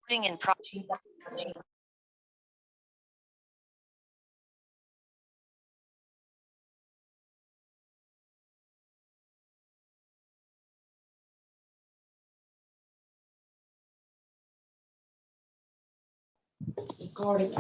In Recording.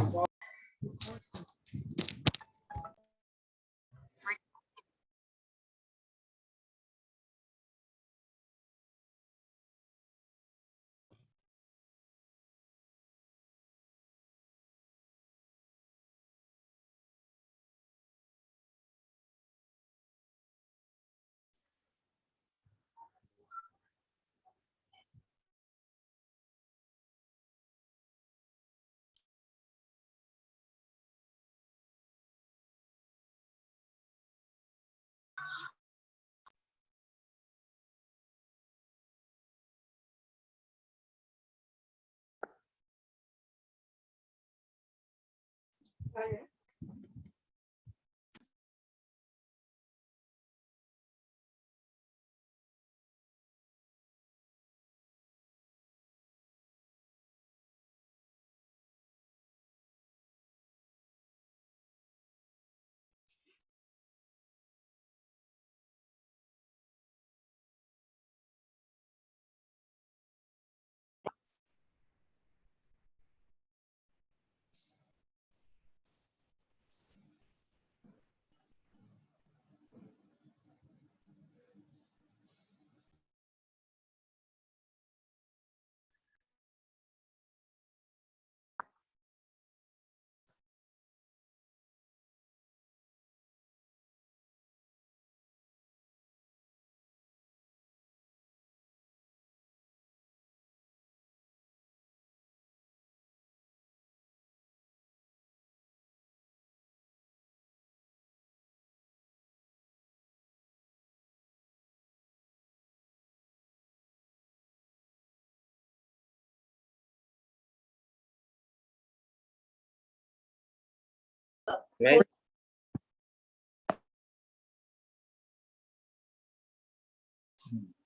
Right.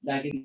That is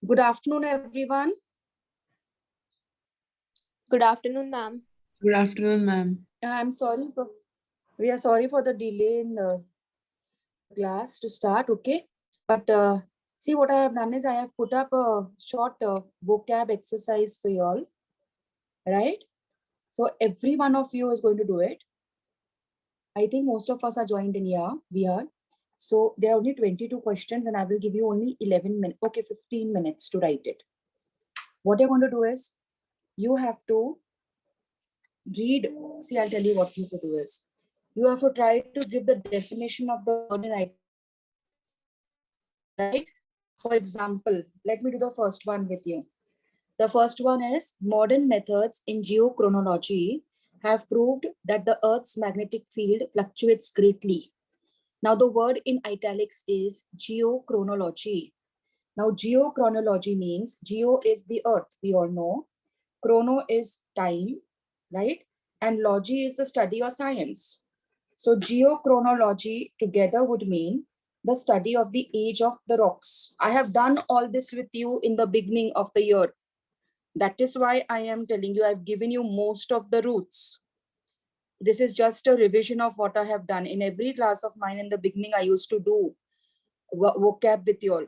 Good afternoon, everyone. Good afternoon, ma'am. Good afternoon, ma'am. I'm sorry, we are sorry for the delay in the class to start, okay? But see, what I have done is I have put up a short vocab exercise for you all, right? So every one of you is going to do it. I think most of us are joined in here. We are. So there are only 22 questions and I will give you only 11 minutes, okay, 15 minutes to write it. What you're going to do is you have to read. See, I'll tell you what you have to do is you have to try to give the definition of the word in italics, right? For example, let me do the first one with you. The first one is modern methods in geochronology have proved that the Earth's magnetic field fluctuates greatly. Now, the word in italics is geochronology. Now, geochronology means geo is the Earth, we all know. Chrono is time, right? And logy is the study or science. So geochronology together would mean the study of the age of the rocks. I have done all this with you in the beginning of the year. That is why I am telling you, I've given you most of the roots. This is just a revision of what I have done. In every class of mine in the beginning, I used to do vocab with you all.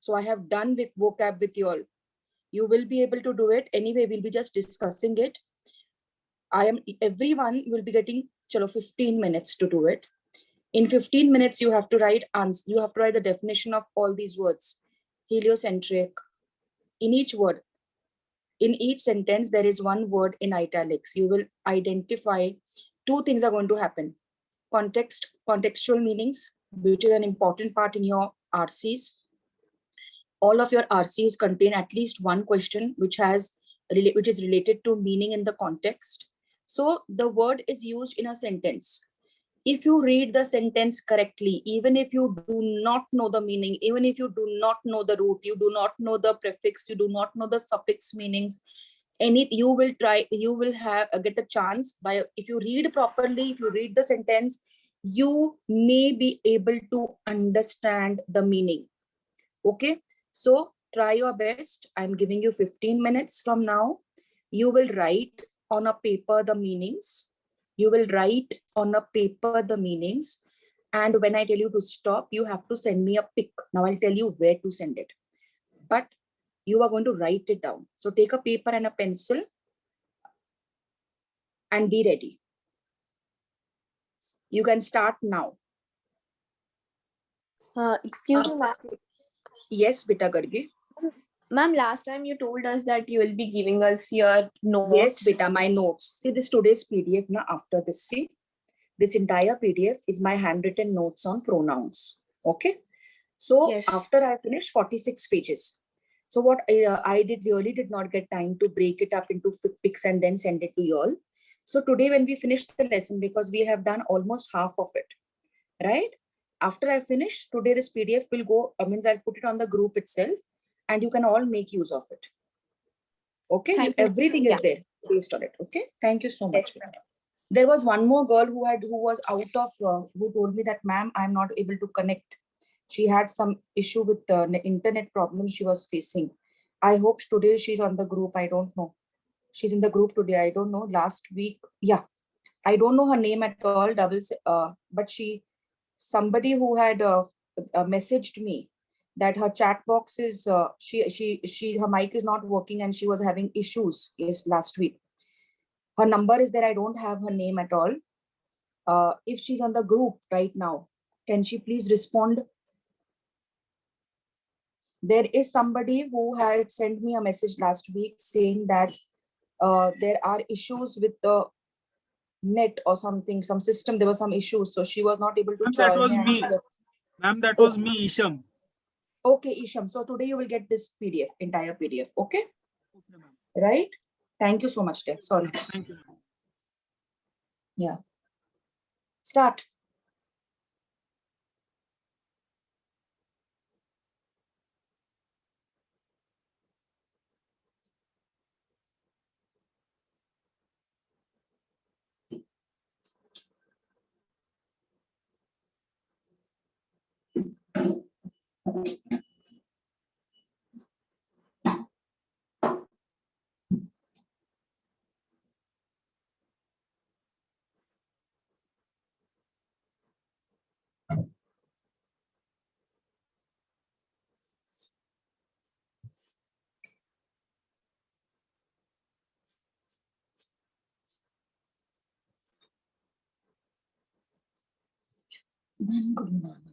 So I have done with vocab with you all. You will be able to do it. Anyway, we'll be just discussing it. Everyone will be getting 15 minutes to do it. In 15 minutes, you have to write the definition of all these words. Heliocentric. In each word, in each sentence, there is one word in italics. You will identify two things are going to happen. Contextual meanings, which is an important part in your RCs. All of your RCs contain at least one question which is related to meaning in the context. So the word is used in a sentence. If you read the sentence correctly, even if you do not know the meaning, even if you do not know the root, you do not know the prefix, you do not know the suffix meanings, you will get a chance by, if you read properly, if you read the sentence, you may be able to understand the meaning. Okay, so try your best. I'm giving you 15 minutes from now. You will write on a paper the meanings. You will write on a paper the meanings. And when I tell you to stop, you have to send me a pic. Now I'll tell you where to send it. But you are going to write it down. So take a paper and a pencil and be ready. You can start now. Excuse me, ma'am. Yes, Beta Gargi. Ma'am, last time you told us that you will be giving us your notes. Yes, Beta, my notes. See this today's PDF now after this. See, this entire PDF is my handwritten notes on pronouns. Okay. So Yes. after I finished 46 pages. So what I did not get time to break it up into pics and then send it to you all. So today when we finish the lesson, because we have done almost half of it, right? After I finish today, this PDF will go, I'll put it on the group itself and you can all make use of it. Okay, Thank you. everything is there based on it. Okay, thank you so much. Yes. There was one more girl who was out of, who told me that, ma'am, I'm not able to connect. She had some issue with the internet problem she was facing. I hope today she's on the group. I don't know. She's in the group today. I don't know. Last week, yeah. I don't know her name at all. But somebody who had messaged me that her chat box is her mic is not working and she was having issues. Yes, last week. Her number is there. I don't have her name at all. If she's on the group right now, can she please respond? There is somebody who had sent me a message last week saying that there are issues with the net or something, some system, there were some issues. So she was not able to Ma'am, join. that was me. Ma'am, that was me, Isham. Okay, Isham. So today you will get this PDF, entire PDF. Okay? Okay, ma'am. Right? Thank you so much, dear. Sorry. Thank you, ma'am. Yeah. Start. Then Guru Nanak.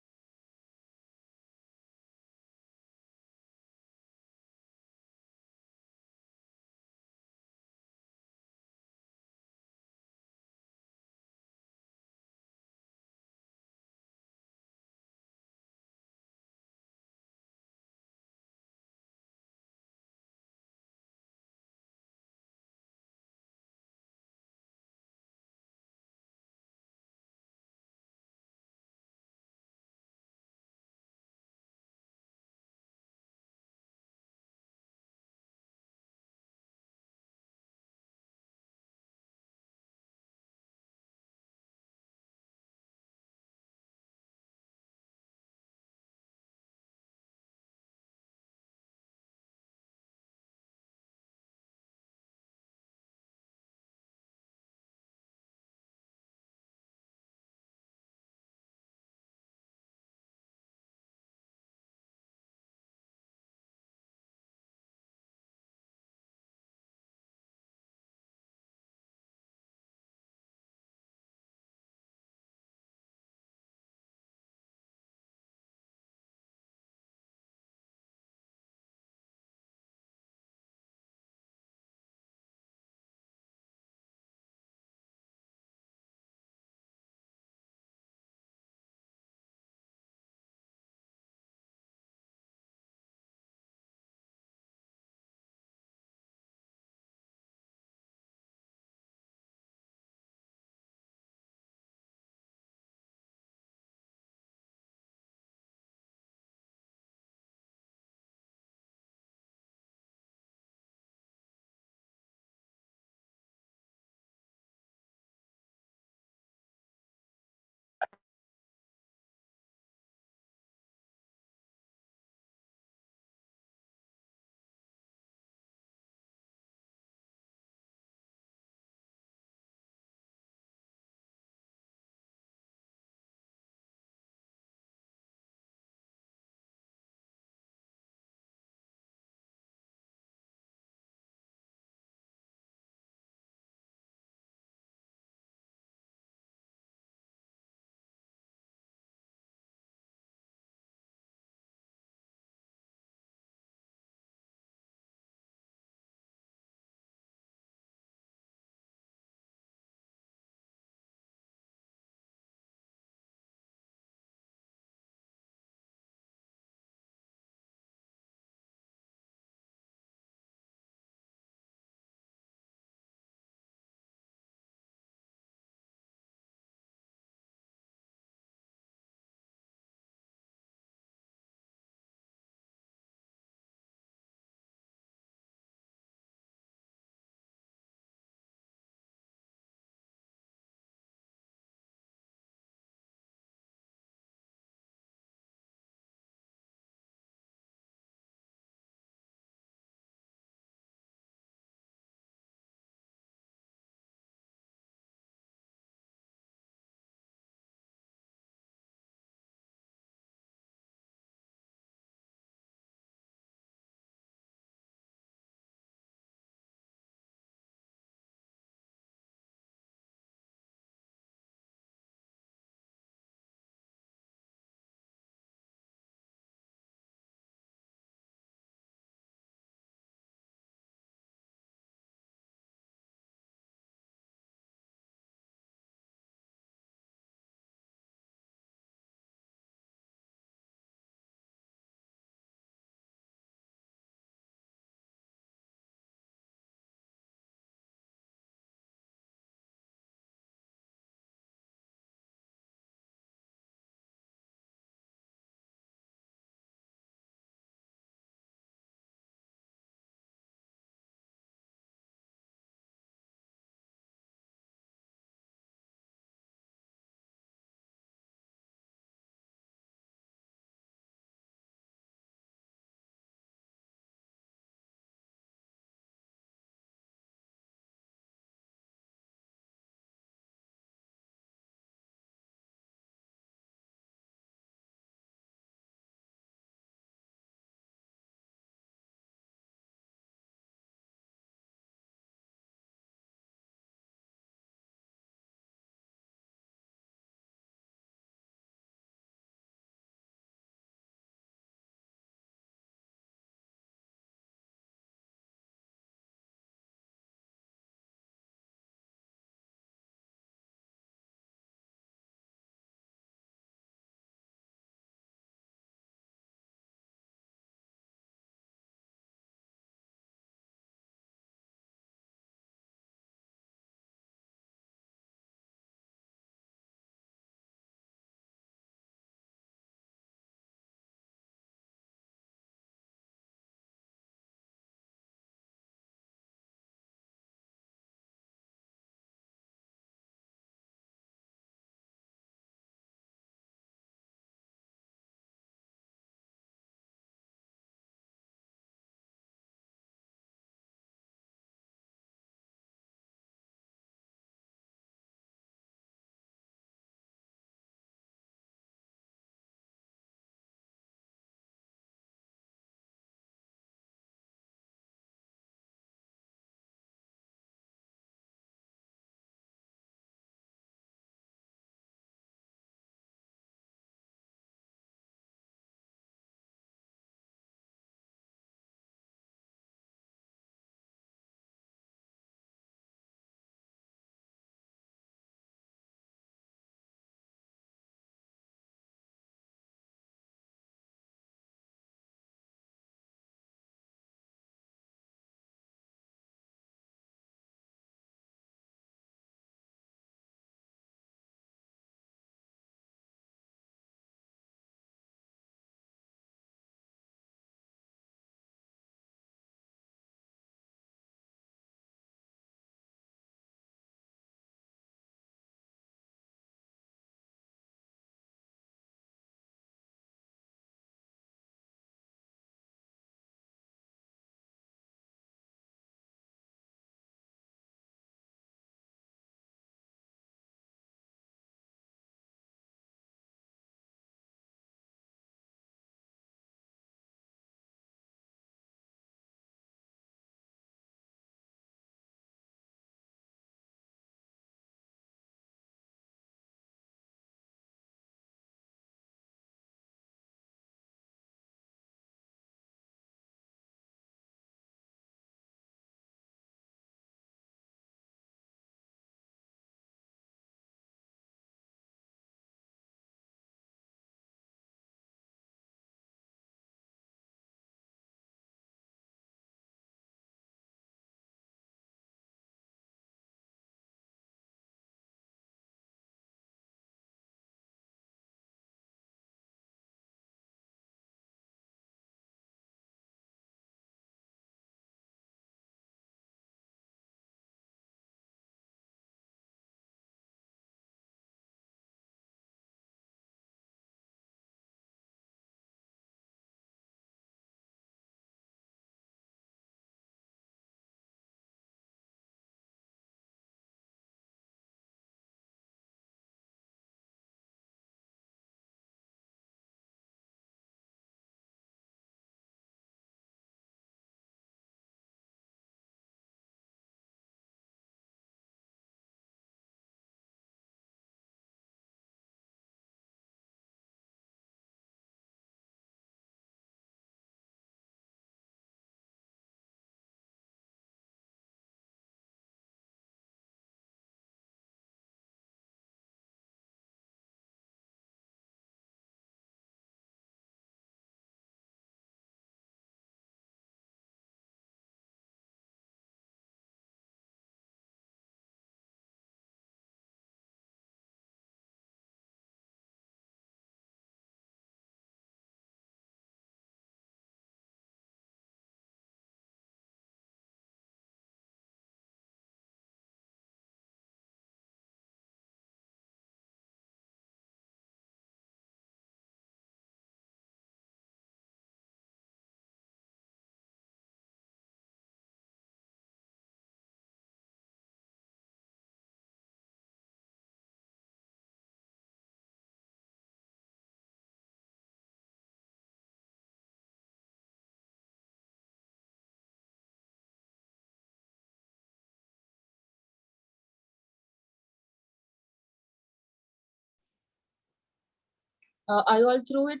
Are you all through it?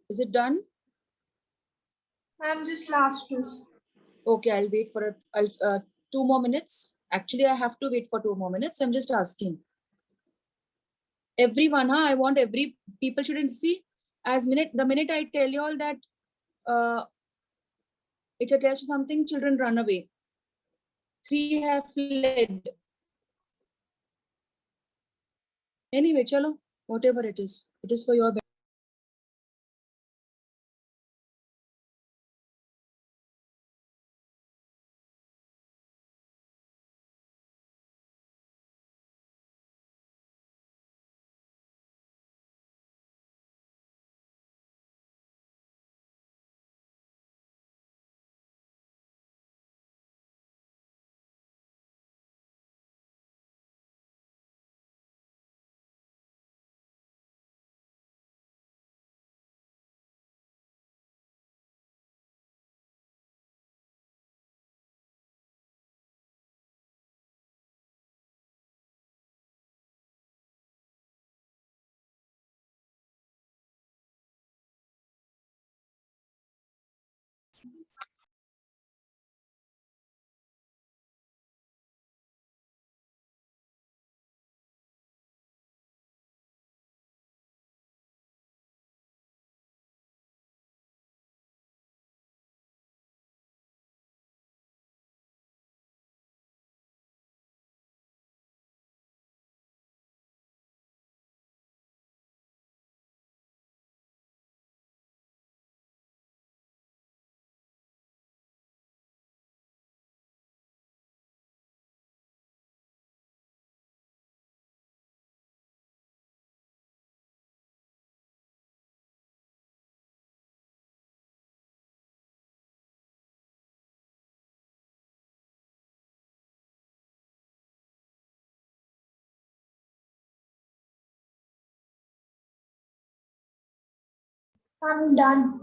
Is it done? I'm just last two. Okay, I'll wait for 2 more minutes. Actually, I have to wait for 2 more minutes. I'm just asking. Everyone, huh? I want every people shouldn't see the minute I tell you all that it's a test or something, children run away. 3 have fled. Anyway, chalo, whatever it is for your benefit. I'm done.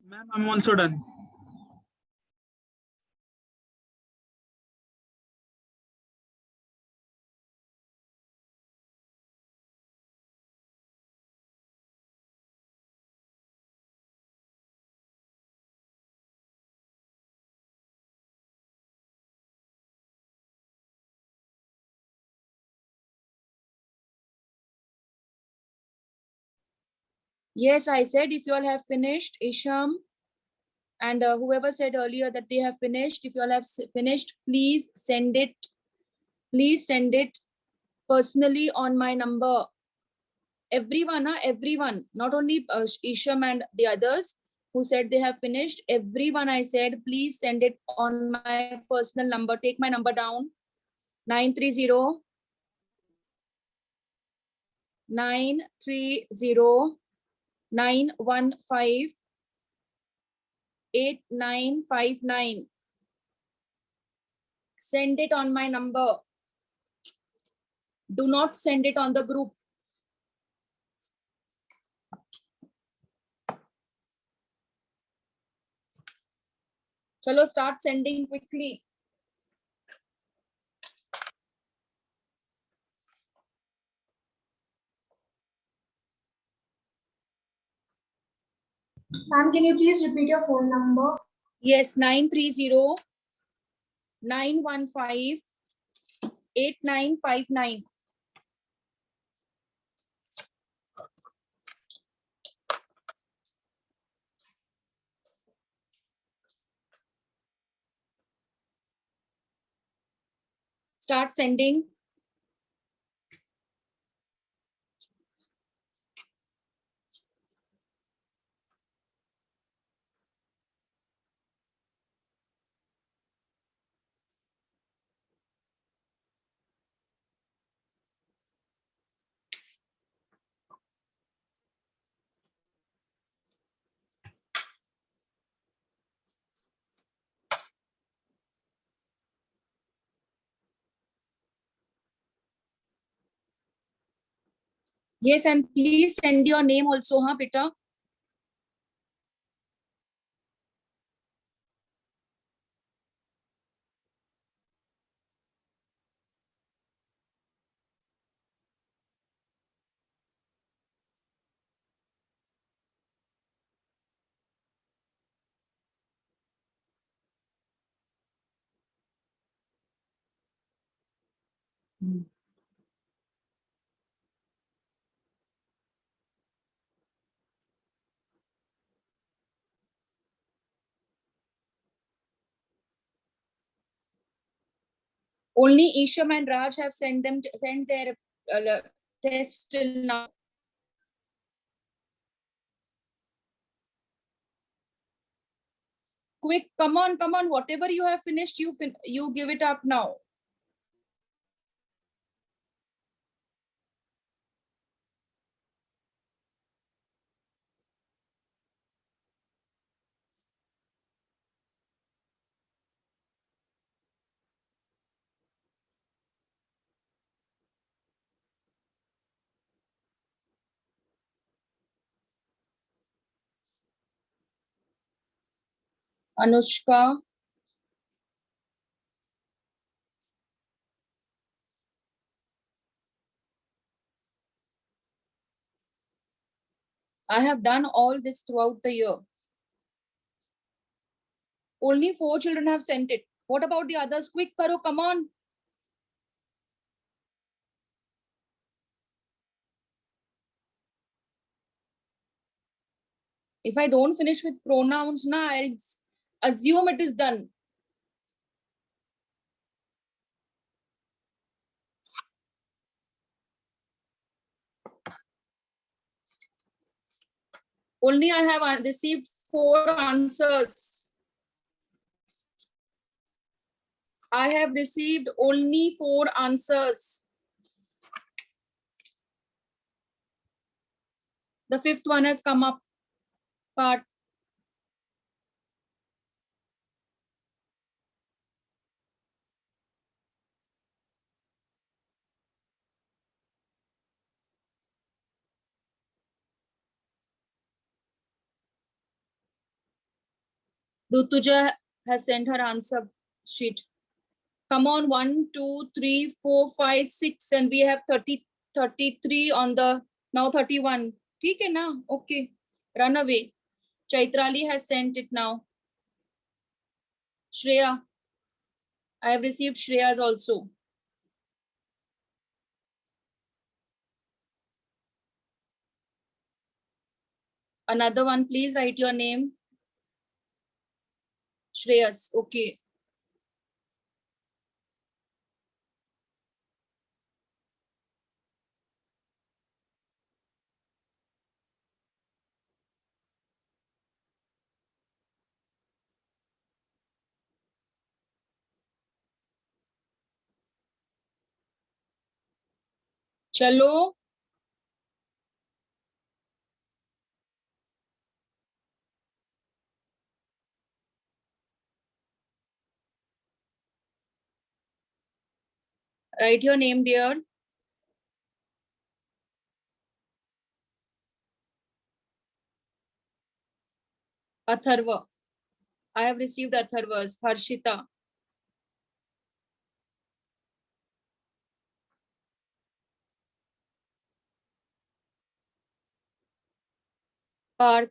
Ma'am, I'm also done. Yes, I said if you all have finished, Isham and whoever said earlier that they have finished, if you all have finished, please send it. Please send it personally on my number. Everyone, everyone, not only Isham and the others who said they have finished, everyone I said, please send it on my personal number. Take my number down, 930 915 8959. Send it on my number. Do not send it on the group. Chalo, start sending quickly. Ma'am, can you please repeat your phone number? Yes, 930 915 8959. Start sending. Yes, and please send your name also, huh, beta? Only Isham and Raj have sent their tests till now. Quick, come on, come on. Whatever you have finished, you give it up now. Anushka. I have done all this throughout the year. Only 4 children have sent it. What about the others? Quick, karo, come on. If I don't finish with pronouns, na, I'll assume it is done. Only I have received 4 answers. I have received only 4 answers. The 5th one has come up. Part. Rutuja has sent her answer sheet. Come on, 1, 2, 3, 4, 5, 6, and we have 33 on the, now 31. ठीक है ना? Okay. Run away. Chaitrali has sent it now. Shreya. I have received Shreya's also. Another one, please write your name. Shreyas. Okay. Chalo. Write your name, dear. Atharva. I have received Atharva's. Harshita. Parth.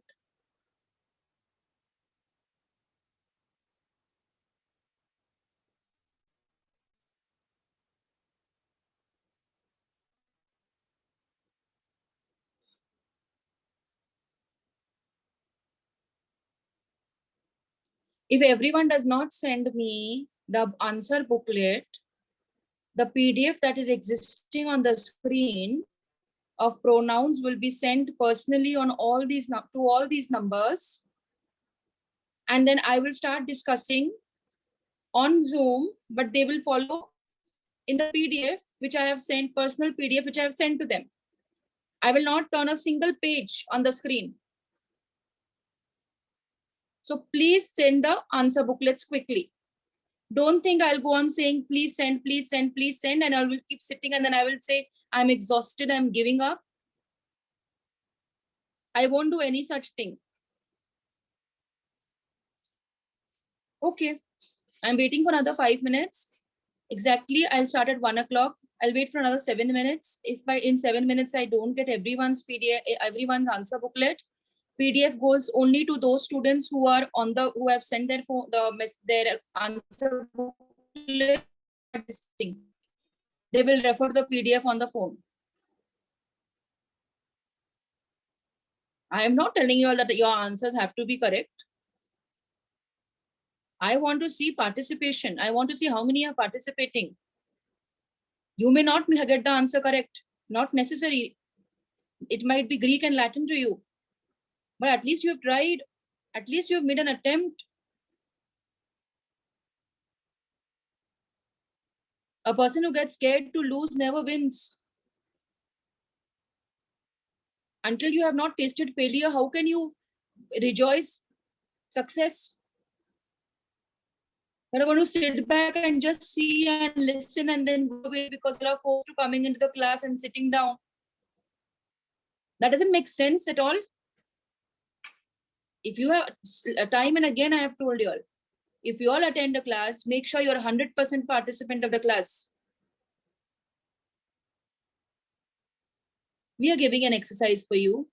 If everyone does not send me the answer booklet, the PDF that is existing on the screen of pronouns will be sent personally on all these to all these numbers, and then I will start discussing on Zoom, but they will follow in the PDF which I have sent, personal PDF which I have sent to them. I will not turn a single page on the screen. So please send the answer booklets quickly. Don't think I'll go on saying, please send, please send, please send, and I will keep sitting and then I will say, I'm exhausted, I'm giving up. I won't do any such thing. Okay. I'm waiting for another 5 minutes. Exactly. I'll start at 1 o'clock. I'll wait for another 7 minutes. If in 7 minutes I don't get everyone's PDF, everyone's answer booklet, PDF goes only to those students who are who have sent their phone, their answer booklet. They will refer the PDF on the phone. I am not telling you all that your answers have to be correct. I want to see participation. I want to see how many are participating. You may not get the answer correct. Not necessary. It might be Greek and Latin to you. But at least you have tried. At least you have made an attempt. A person who gets scared to lose never wins. Until you have not tasted failure, how can you rejoice success? You're going to sit back and just see and listen and then go away because you are forced to coming into the class and sitting down. That doesn't make sense at all. If you have time and again, I have told you all, if you all attend a class, make sure you're 100% participant of the class. We are giving an exercise for you.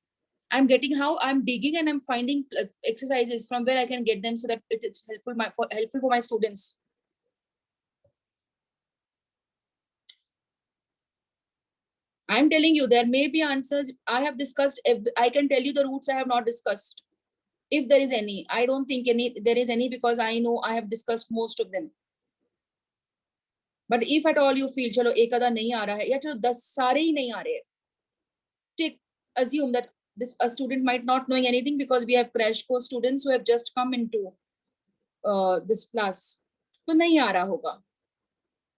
I'm getting how I'm digging and I'm finding exercises from where I can get them so that it's helpful for my students. I'm telling you, there may be answers I have discussed. I can tell you the roots I have not discussed. If there is any, I don't think there is any because I know I have discussed most of them. But if at all you feel, chalo ek aadha nahi aa raha hai, ya chalo 10 sare hi nahi aa rahe, take assume that a student might not knowing anything because we have crash course students who have just come into this class. तो नहीं आ रहा होगा.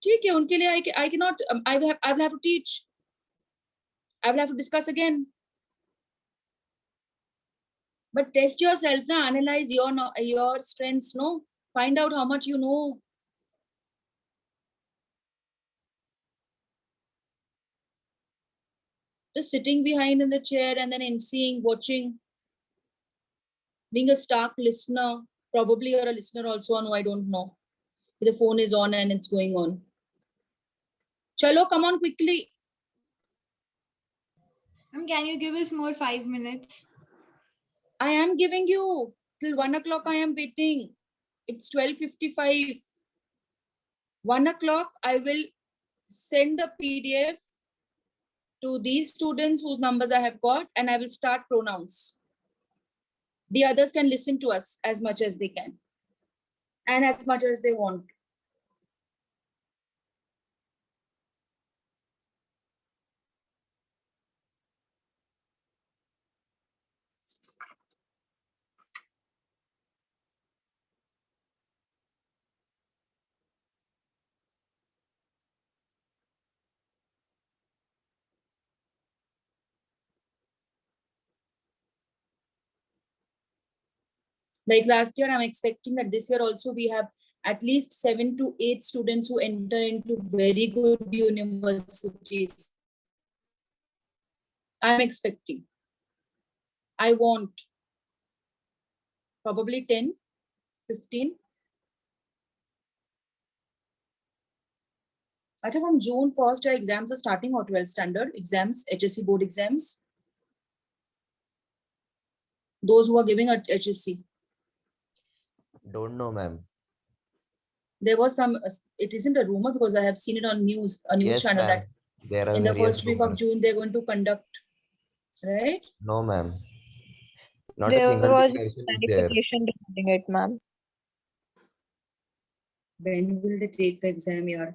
ठीक है, उनके लिए I cannot, I will have to teach. I will have to discuss again. But test yourself, na, analyze your strengths, no? Find out how much you know. Just sitting behind in the chair and then seeing, watching, being a stark listener. Probably you're a listener also, no, I don't know. The phone is on and it's going on. Chalo, come on quickly. Can you give us more 5 minutes? I am giving you till 1 o'clock. I am waiting. It's 12:55. 1 o'clock, I will send the PDF to these students whose numbers I have got, and I will start pronouns. The others can listen to us as much as they can and as much as they want. Like last year, I'm expecting that this year also we have at least 7 to 8 students who enter into very good universities. I'm expecting. I want probably 10, 15. Acha, from June 1st, your exams are starting or 12th standard exams, HSC board exams. Those who are giving at HSC. Don't know, ma'am. There was some, it isn't a rumor because I have seen it on news, a news Yes, channel ma'am. that There are in the various first week of rumors. June, they're going to conduct, right? No, ma'am. Not a There single was declaration is there. clarification regarding it, ma'am. When will they take the exam, yaar?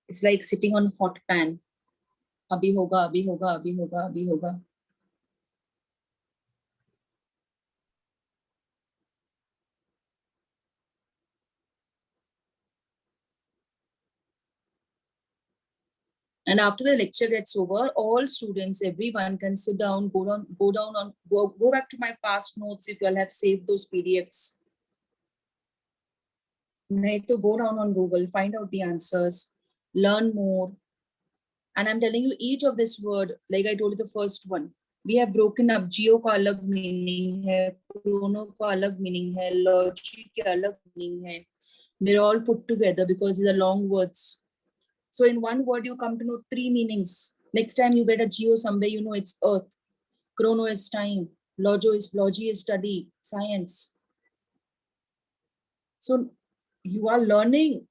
It's like sitting on a hot pan. Abhi hoga, abhi hoga, abhi hoga, abhi hoga. And after the lecture gets over, all students, everyone can sit down, go back to my past notes if you all have saved those PDFs. Nahi to go down on Google, find out the answers, learn more. And I'm telling you each of this word, like I told you the first one, We have broken up. जियो का अलग meaning है, Chrono का अलग meaning है, logic के अलग meaning है. They're all put together because these are long words. So in one word, you come to know three meanings. Next time you get a geo somewhere, you know it's earth. Chrono is time. Logi is study, science. So you are learning.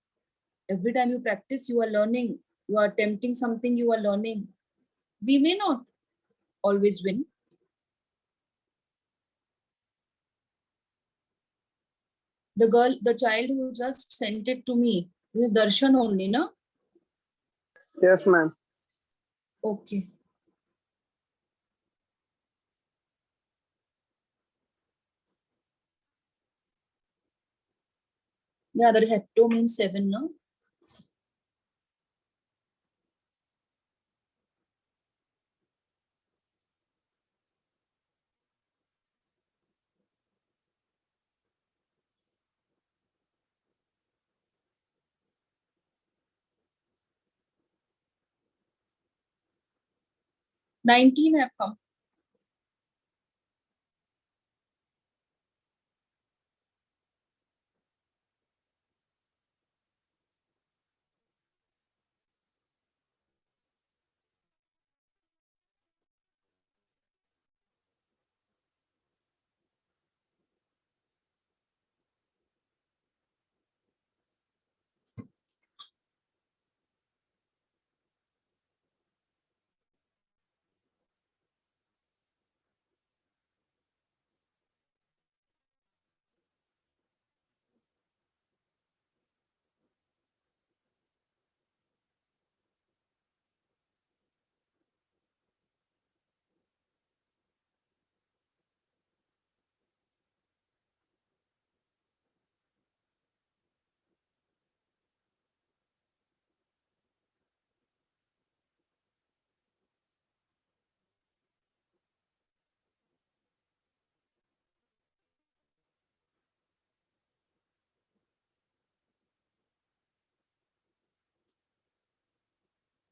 Every time you practice, you are learning. You are attempting something, you are learning. We may not always win. The child who just sent it to me, this is Darshan only, no? Yes, ma'am. Okay. Yeah, that hepto means 7, no? $19 have come.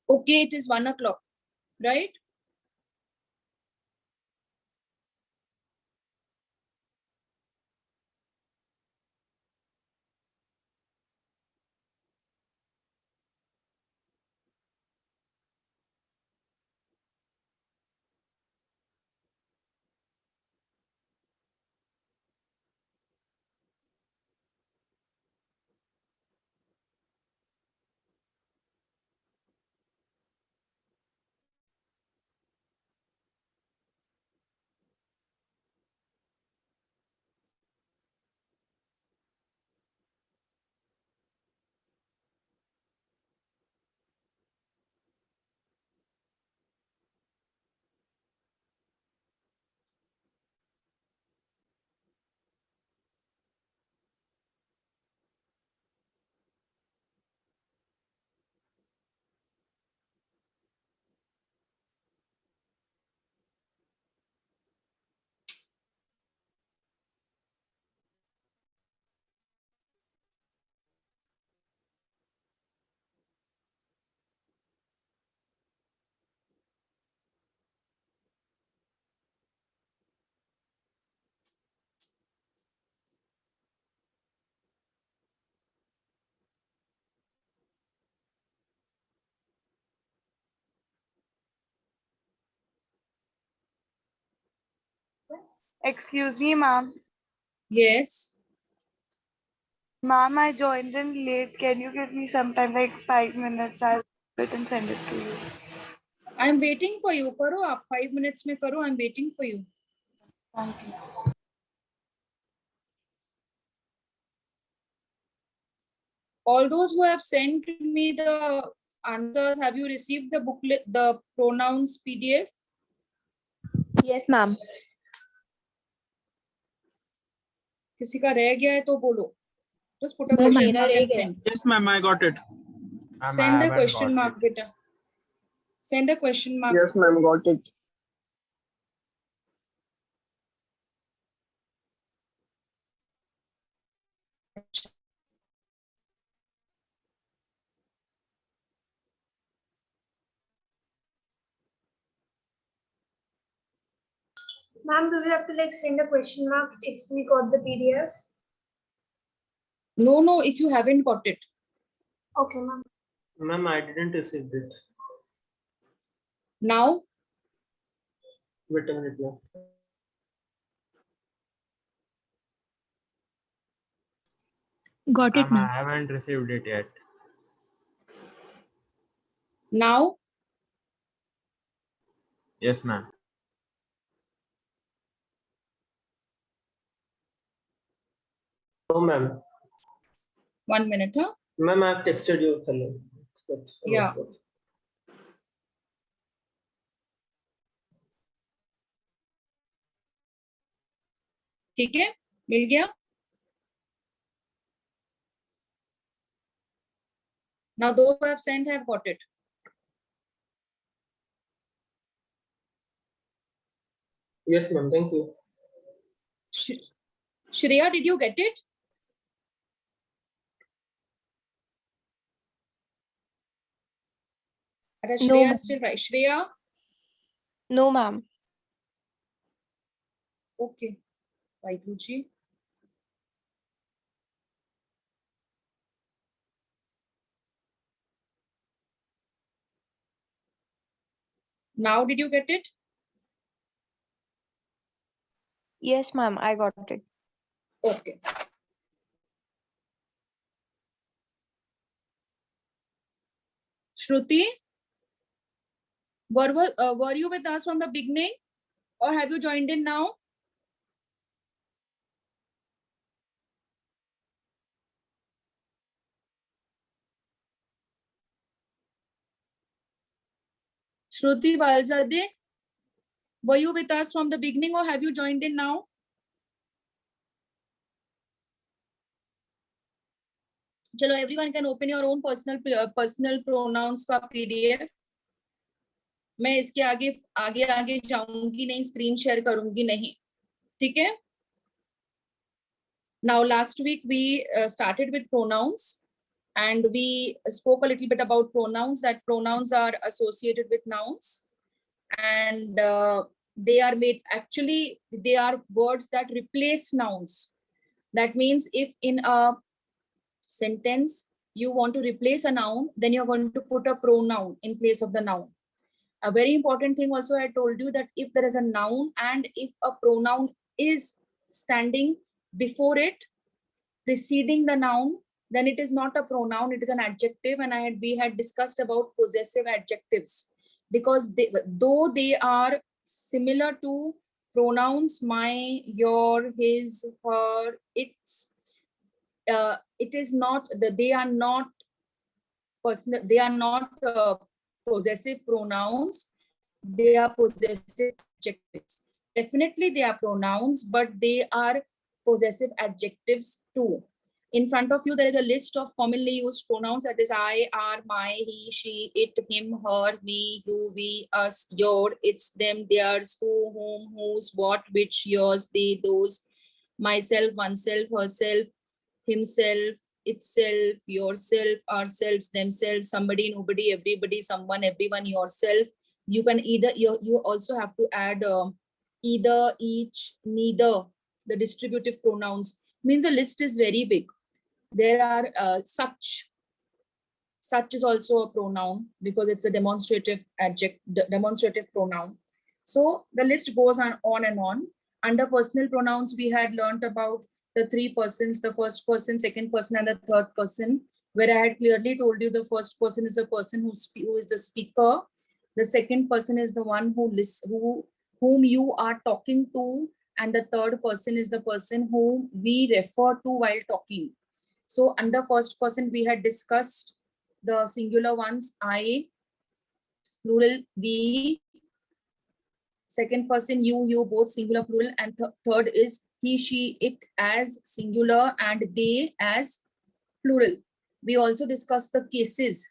Okay, it is 1 o'clock, right? Excuse me, ma'am. Yes. Ma'am, I joined in late. Can you give me some time, like 5 minutes? I'll do it and send it to you. I'm waiting for you. करो आप 5 minutes में करो. I'm waiting for you. Thank you. All those who have sent me the answers, have you received the booklet, the pronouns PDF? Yes, ma'am. किसी का रह गया है तो बोलो. Just put a Ma'am, question मेरा mark रह and गया. send. Yes, ma'am, I got it. Send a question mark, beta. Send a question mark. Yes, ma'am. Got it. Ma'am, do we have to like send a question mark if we got the PDF? No, if you haven't got it. Okay, ma'am. Ma'am, I didn't receive it. Now, Wait a minute, ma'am. Got it, Ma'am, I ma'am. haven't received it yet. now, Yes, ma'am. No, ma'am. 1 minute, huh? Ma'am, I have texted you. Hello. Yeah. ठीक है, मिल गया? Now those who have sent have got it. Yes, ma'am. Thank you. Shreya, did you get it? No, Shreya ma'am. still right. Shreya, No, ma'am. okay. Vaidluji. Now did you get it? Yes, ma'am. I got it. Okay. Shruti, were you with us from the beginning or have you joined in now? Shruti Valzade, were you with us from the beginning or have you joined in now? Chalo, everyone can open your own personal pronouns का PDF. मैं इसके आगे जाऊंगी नहीं, screen share करूंगी नहीं, ठीक है? Now last week we started with pronouns and we spoke a little bit about pronouns, that pronouns are associated with nouns and they are words that replace nouns. That means if in a sentence you want to replace a noun, then you're going to put a pronoun in place of the noun. A very important thing also, I told you that if there is a noun and if a pronoun is standing before it, preceding the noun, then it is not a pronoun, it is an adjective. And we had discussed about possessive adjectives because though they are similar to pronouns my, your, his, her, it's it is not that they are not personal, they are not possessive pronouns, they are possessive adjectives. Definitely they are pronouns, but they are possessive adjectives too. In front of you there is a list of commonly used pronouns, that is I, our, my, he, she, it, him, her, me, you, we, us, your, it's, them, theirs, who, whom, whose, what, which, yours, they, those, myself, oneself, herself, himself, itself, yourself, ourselves, themselves, somebody, nobody, everybody, someone, everyone, yourself. You can either, you also have to add either, each, neither, the distributive pronouns. Means the list is very big. There are such is also a pronoun because it's a demonstrative demonstrative pronoun. So the list goes on and on. Under personal pronouns, we had learned about the three persons, the first person, second person, and the third person, where I had clearly told you the first person is the person who is the speaker. The second person is the one whom you are talking to. And the third person is the person whom we refer to while talking. So under first person, we had discussed the singular ones, I, plural, we, second person, you, both singular, plural, and third is he, she, it as singular and they as plural. We also discussed the cases,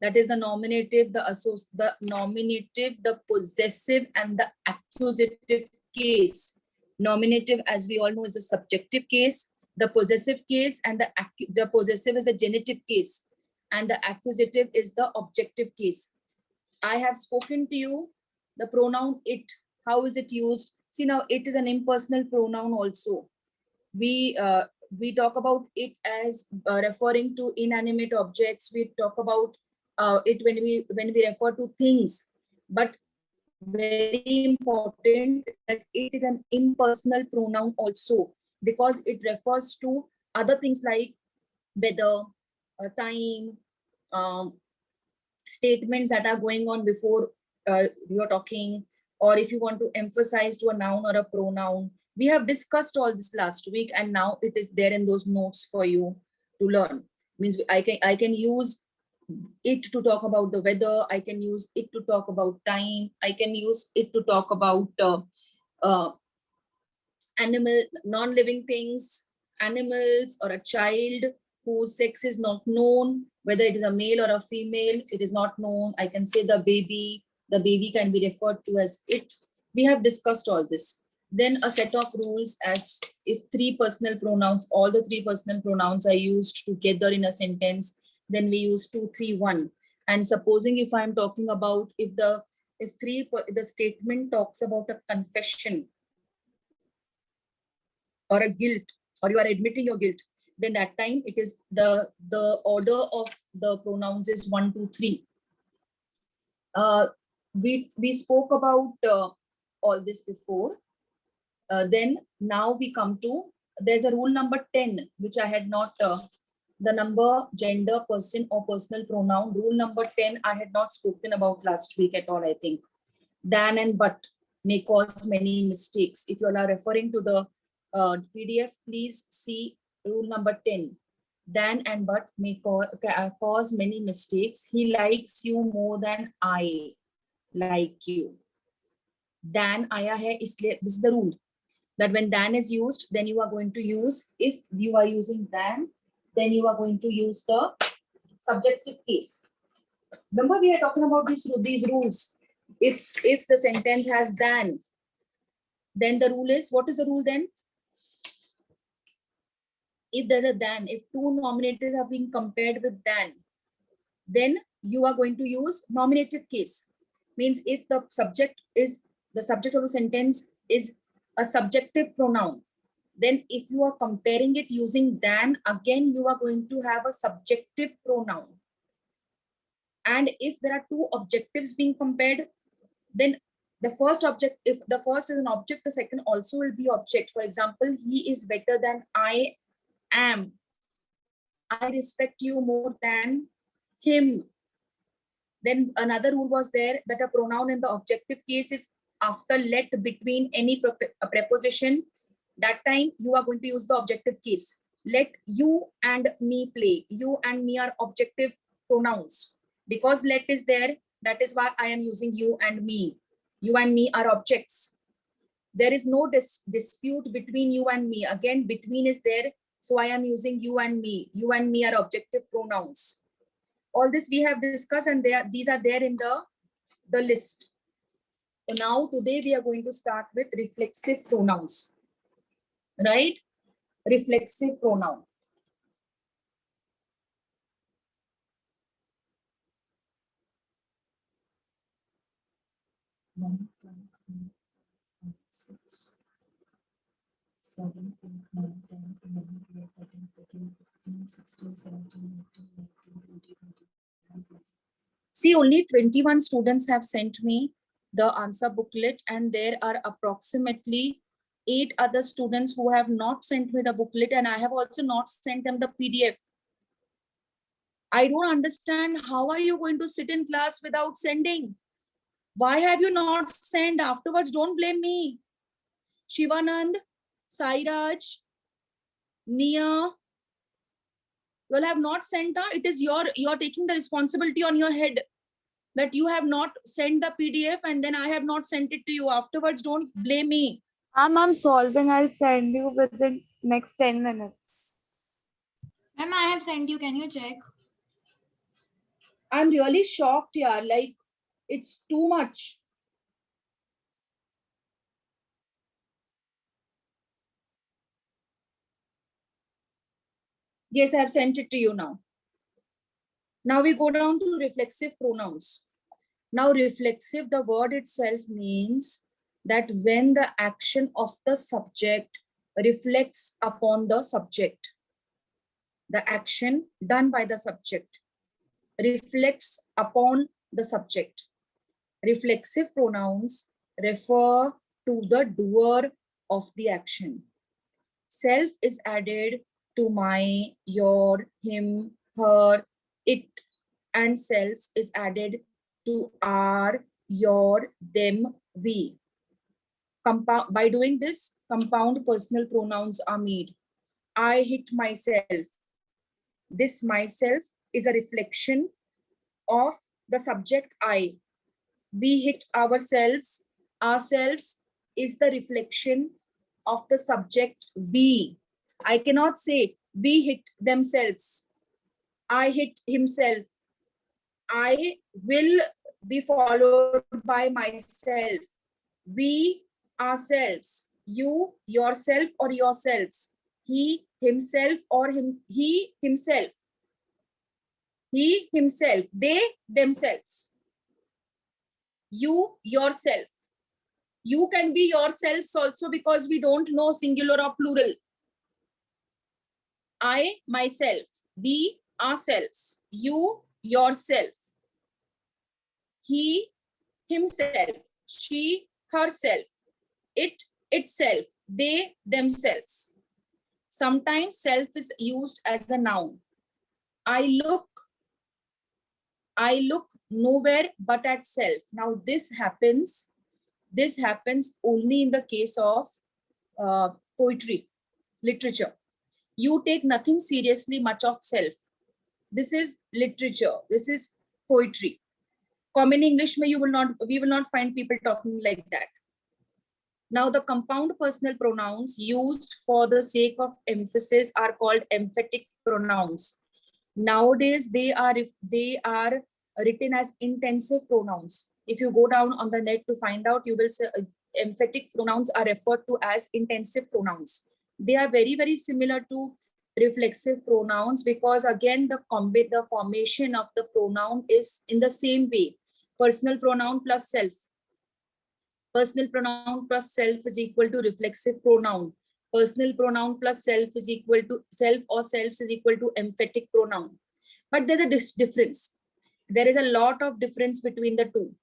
that is the nominative, the nominative, the possessive, and the accusative case. Nominative, as we all know, is the subjective case. The possessive case and the possessive is the genitive case, and the accusative is the objective case. I have spoken to you the pronoun it. How is it used? See now, it is an impersonal pronoun also. We talk about it as referring to inanimate objects. We talk about it when we refer to things. But very important that it is an impersonal pronoun also, because it refers to other things like weather, time, statements that are going on before you're talking, or if you want to emphasize to a noun or a pronoun. We have discussed all this last week, and now it is there in those notes for you to learn. Means I can use it to talk about the weather. I can use it to talk about time. I can use it to talk about animal, non-living things, animals, or a child whose sex is not known, whether it is a male or a female, it is not known. I can say the baby can be referred to as it. We have discussed all this. Then a set of rules as if three personal pronouns, all the three personal pronouns are used together in a sentence, then we use 2, 3, 1. And supposing if I'm talking about if the statement talks about a confession or a guilt, or you are admitting your guilt, then that time it is the order of the pronouns is 1, 2, 3. We spoke about all this before. Then now we come to, there's a rule number 10, which I had not, the number, gender, person or personal pronoun. Rule number 10, I had not spoken about last week at all, I think. Than and but may cause many mistakes. If you are referring to the PDF, please see rule number 10. Than and but may cause many mistakes. He likes you more than I like you. Than आया है इसलिए, this is the rule, that when than is used, then you are going to use, if you are using than, then you are going to use the subjective case. Remember we are talking about these rules. If the sentence has than, then the rule is, what is the rule then? If there's a than, if two nominators are being compared with than, then you are going to use nominative case. Means if the subject of the sentence is a subjective pronoun, then if you are comparing it using than, again you are going to have a subjective pronoun. And if there are two objectives being compared, then the first object, if the first is an object, the second also will be object. For example, he is better than I am. I respect you more than him. Then another rule was there that a pronoun in the objective case is after let between any preposition. That time you are going to use the objective case. Let you and me play. You and me are objective pronouns. Because let is there, that is why I am using you and me. You and me are objects. There is no dispute between you and me. Again, between is there, so I am using you and me. You and me are objective pronouns. All this we have discussed, and these are there in the list. So now today we are going to start with reflexive pronouns, right? Reflexive pronoun. One, 2, 3, 4, 5, 6, 7, 8, 9, 10, 11, 12, 13, 14, 15, 16, 17, 18, 19, 20, 21. See, only 21 students have sent me the answer booklet, and there are approximately 8 other students who have not sent me the booklet, and I have also not sent them the PDF. I don't understand, how are you going to sit in class without sending? Why have you not sent? Afterwards, don't blame me. Shivanand, Sairaj, Nia, you all have not sent. It is you're taking the responsibility on your head that you have not sent the PDF and then I have not sent it to you. Afterwards, don't blame me. I'm solving. I'll send you within next 10 minutes. Ma'am, I have sent you. Can you check? I'm really shocked, yaar. Like, it's too much. Yes, I have sent it to you now. Now we go down to reflexive pronouns. Now reflexive, the word itself means that when the action of the subject reflects upon the subject, the action done by the subject reflects upon the subject. Reflexive pronouns refer to the doer of the action. Self is added to my, your, him, her, it, and selves is added to our, your, them, we. By doing this, compound personal pronouns are made. I hit myself. This myself is a reflection of the subject I. We hit ourselves. Ourselves is the reflection of the subject we. I cannot say we hit themselves. I hit himself. I will be followed by myself. We, ourselves. You, yourself or yourselves. He, himself or he, himself. He, himself. They, themselves. You, yourself. You can be yourselves also because we don't know singular or plural. I, myself. We, ourselves. You, yourself. He, himself. She, herself. It, itself. They, themselves. Sometimes self is used as a noun. I look nowhere but at self. Now this happens only in the case of poetry, literature. You take nothing seriously much of self. This is literature. This is poetry. Common English, we will not find people talking like that. Now the compound personal pronouns used for the sake of emphasis are called emphatic pronouns. Nowadays, they are written as intensive pronouns. If you go down on the net to find out, you will say emphatic pronouns are referred to as intensive pronouns. They are very, very similar to reflexive pronouns because again, the formation of the pronoun is in the same way. Personal pronoun plus self. Personal pronoun plus self is equal to reflexive pronoun. Personal pronoun plus self is equal to self or selves is equal to emphatic pronoun. But there's a difference. There is a lot of difference between the two.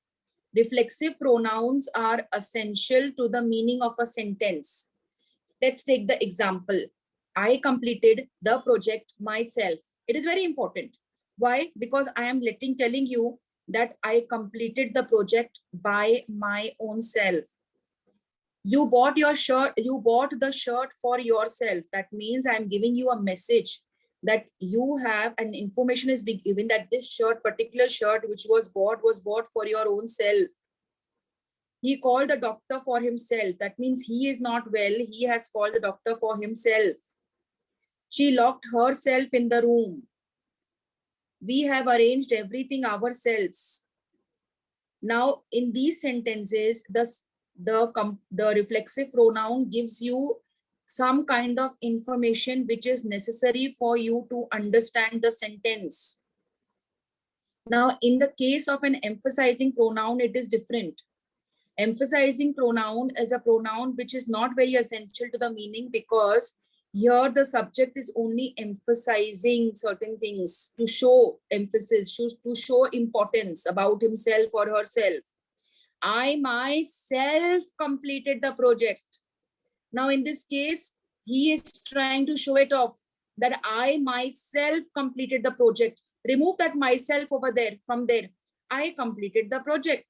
Reflexive pronouns are essential to the meaning of a sentence. Let's take the example. I completed the project myself. It is very important. Why? Because I am telling you that I completed the project by my own self. You bought your shirt, you bought the shirt for yourself. That means I'm giving you a message that you have, and information is being given that this shirt, particular shirt which was bought for your own self. He called the doctor for himself. That means he is not well. He has called the doctor for himself. She locked herself in the room. We have arranged everything ourselves. Now, in these sentences, the reflexive pronoun gives you some kind of information which is necessary for you to understand the sentence. Now, in the case of an emphasizing pronoun, it is different. Emphasizing pronoun is a pronoun which is not very essential to the meaning because here the subject is only emphasizing certain things to show emphasis, to show importance about himself or herself. I myself completed the project. Now in this case, he is trying to show it off that I myself completed the project. Remove that myself over there, from there. I completed the project.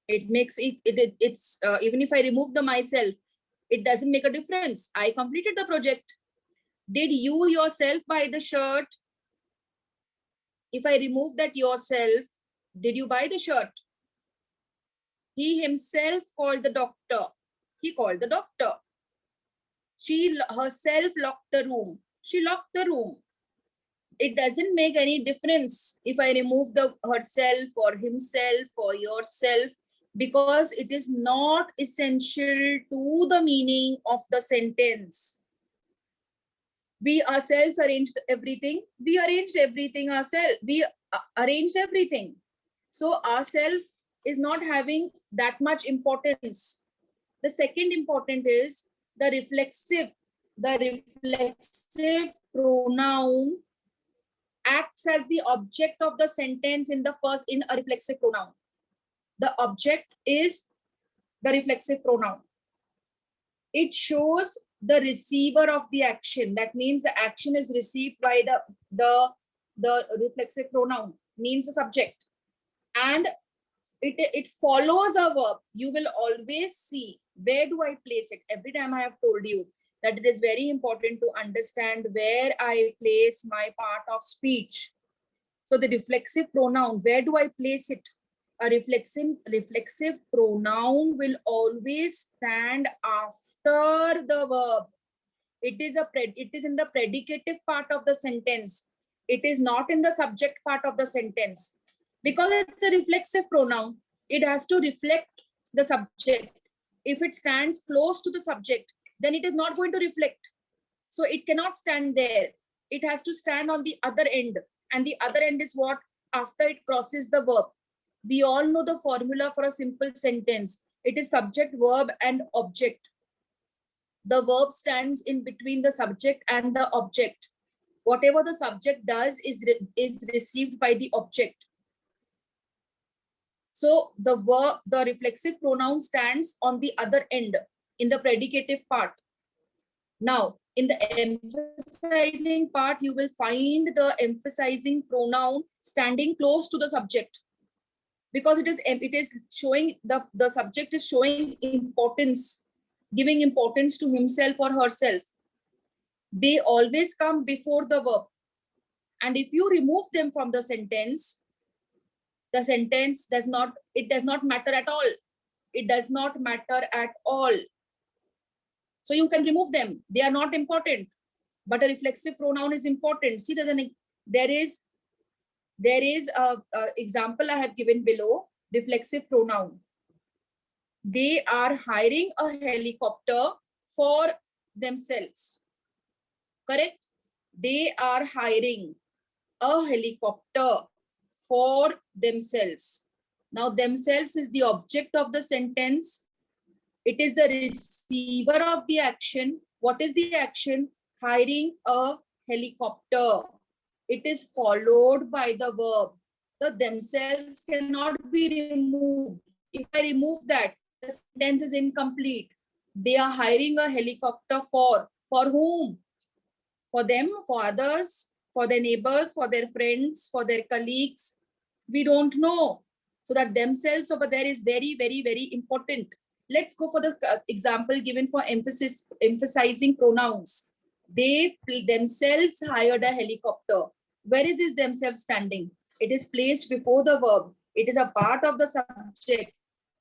It makes it's even if I remove the myself, it doesn't make a difference. I completed the project. Did you yourself buy the shirt? If I remove that yourself, did you buy the shirt? He himself called the doctor. He called the doctor. She herself locked the room. She locked the room. It doesn't make any difference if I remove the herself or himself or yourself, because it is not essential to the meaning of the sentence. We ourselves arranged everything. We arranged everything ourselves. We arranged everything. So ourselves is not having that much importance. The second important is the reflexive pronoun acts as the object of the sentence in a reflexive pronoun. The object is the reflexive pronoun. It shows the receiver of the action. That means the action is received by the reflexive pronoun, means the subject. And it follows a verb. You will always see, where do I place it? Every time I have told you that it is very important to understand where I place my part of speech. So the reflexive pronoun, where do I place it? A reflexive pronoun will always stand after the verb. It is in the predicative part of the sentence. It is not in the subject part of the sentence. Because it's a reflexive pronoun, it has to reflect the subject. If it stands close to the subject, then it is not going to reflect. So it cannot stand there. It has to stand on the other end. And the other end is what? After it crosses the verb. We all know the formula for a simple sentence. It is subject, verb, and object. The verb stands in between the subject and the object. Whatever the subject does is received by the object. So the reflexive pronoun stands on the other end in the predicative part. Now, in the emphasizing part, you will find the emphasizing pronoun standing close to the subject, because it is showing the subject is showing importance, giving importance to himself or herself. They always come before the verb. And if you remove them from the sentence does not matter at all. It does not matter at all. So you can remove them. They are not important. But a reflexive pronoun is important. See, there is a example I have given below. Reflexive pronoun. They are hiring a helicopter for themselves. Correct? They are hiring a helicopter for themselves. Now, themselves is the object of the sentence. It is the receiver of the action. What is the action? Hiring a helicopter. It is followed by the verb. The themselves cannot be removed. If I remove that, the sentence is incomplete. They are hiring a helicopter for whom? For them, for others, for their neighbors, for their friends, for their colleagues. We don't know. So that themselves over there is very, very, very important. Let's go for the example given for emphasizing pronouns. They themselves hired a helicopter. Where is this themselves standing? It is placed before the verb. It is a part of the subject.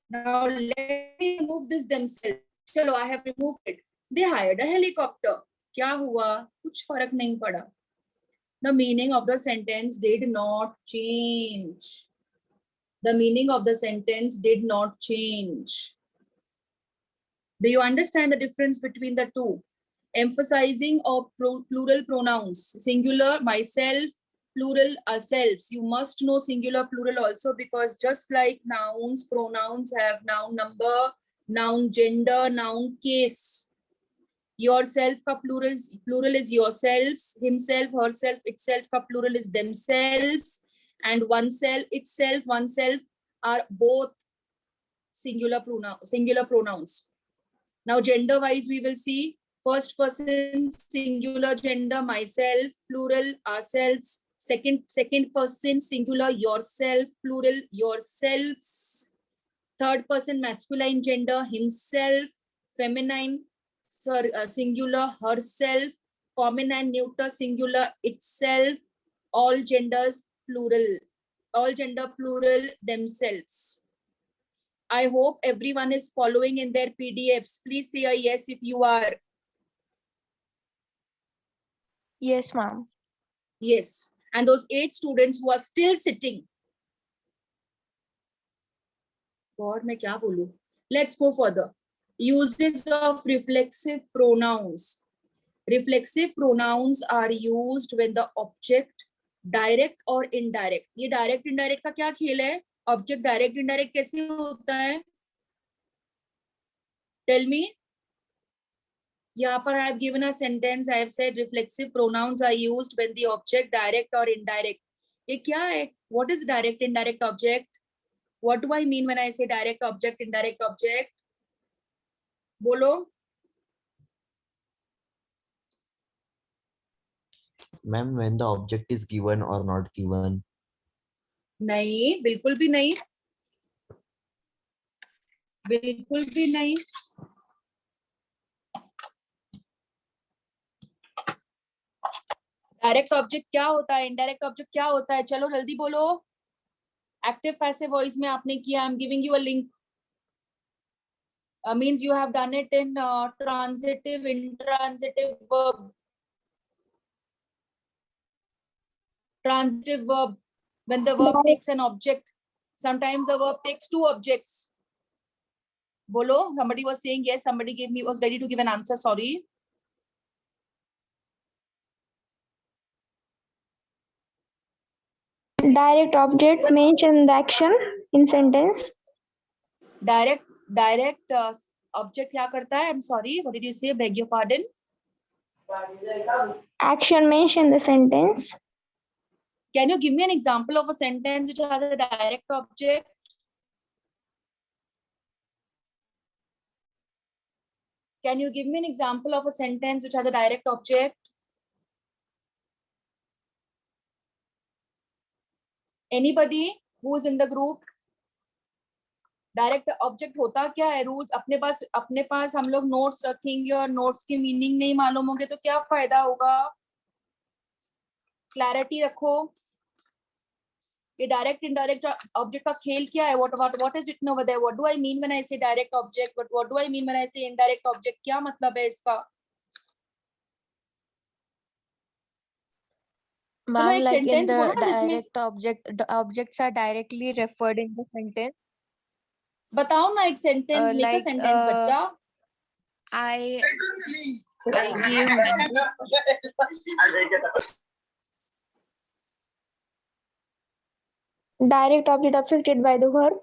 Now let me remove this themselves. Chalo, I have removed it. They hired a helicopter. Kya hua? Kuch farak nahi pada. The meaning of the sentence did not change. The meaning of the sentence did not change. Do you understand the difference between the two? Emphasizing of plural pronouns. Singular, myself, plural, ourselves. You must know singular, plural also, because just like nouns, pronouns have noun number, noun gender, noun case. Yourself ka plural is yourselves, himself, herself, itself ka plural is themselves, and oneself, itself, oneself are both singular pronouns. Now gender wise we will see first person singular gender myself, plural ourselves, second person singular yourself, plural yourselves, third person masculine gender himself, feminine singular herself, common and neuter singular itself, all genders plural, all gender plural themselves. I hope everyone is following in their PDFs. Please say a yes if you are. Yes, ma'am. Yes. And those 8 students who are still sitting. God, मैं क्या बोलूं? Let's go further. Uses of reflexive pronouns. Reflexive pronouns are used when the object, direct or indirect. ये direct indirect का क्या खेल है? Object direct indirect कैसे होता है? Tell me. यहाँ पर I have given a sentence. I have said reflexive pronouns are used when the object direct or indirect. ये क्या है? What is direct indirect object? What do I mean when I say direct object indirect object? बोलो. Ma'am, when the object is given or not given. नहीं, बिल्कुल भी नहीं. बिल्कुल भी नहीं. डायरेक्ट ऑब्जेक्ट क्या होता है? इनडायरेक्ट ऑब्जेक्ट क्या होता है? चलो जल्दी बोलो. एक्टिव पैसिव वॉइस में आपने किया. I am giving you a link. Means you have done it in transitive, intransitive verb. Transitive verb, when the verb takes an object. Sometimes the verb takes two objects. Bolo, somebody was saying yes, somebody was ready to give an answer, sorry. Direct object mention the action in sentence. Direct object क्या करता है? I'm sorry, what did you say? Beg your pardon. Action mention the sentence. Can you give me an example of a sentence which has a direct object? Can you give me an example of a sentence which has a direct object? Anybody who is in the group? Direct object होता क्या है? Rules अपने पास हम लोग notes रखेंगे और notes की meaning नहीं मालूम होंगे तो क्या फायदा होगा? क्लैरिटी रखो. ये डायरेक्ट इनडायरेक्ट ऑब्जेक्ट का खेल क्या है? What is written over there? What do I mean when I say direct object? What do I mean when I say indirect object? क्या मतलब है इसका? Ma'am, like in sentence the बोलो ना जिसमें direct object, the objects are directly referred in the sentence. बताओ ना एक sentence. Make a Like, sentence बच्चा. I give direct object affected by the verb.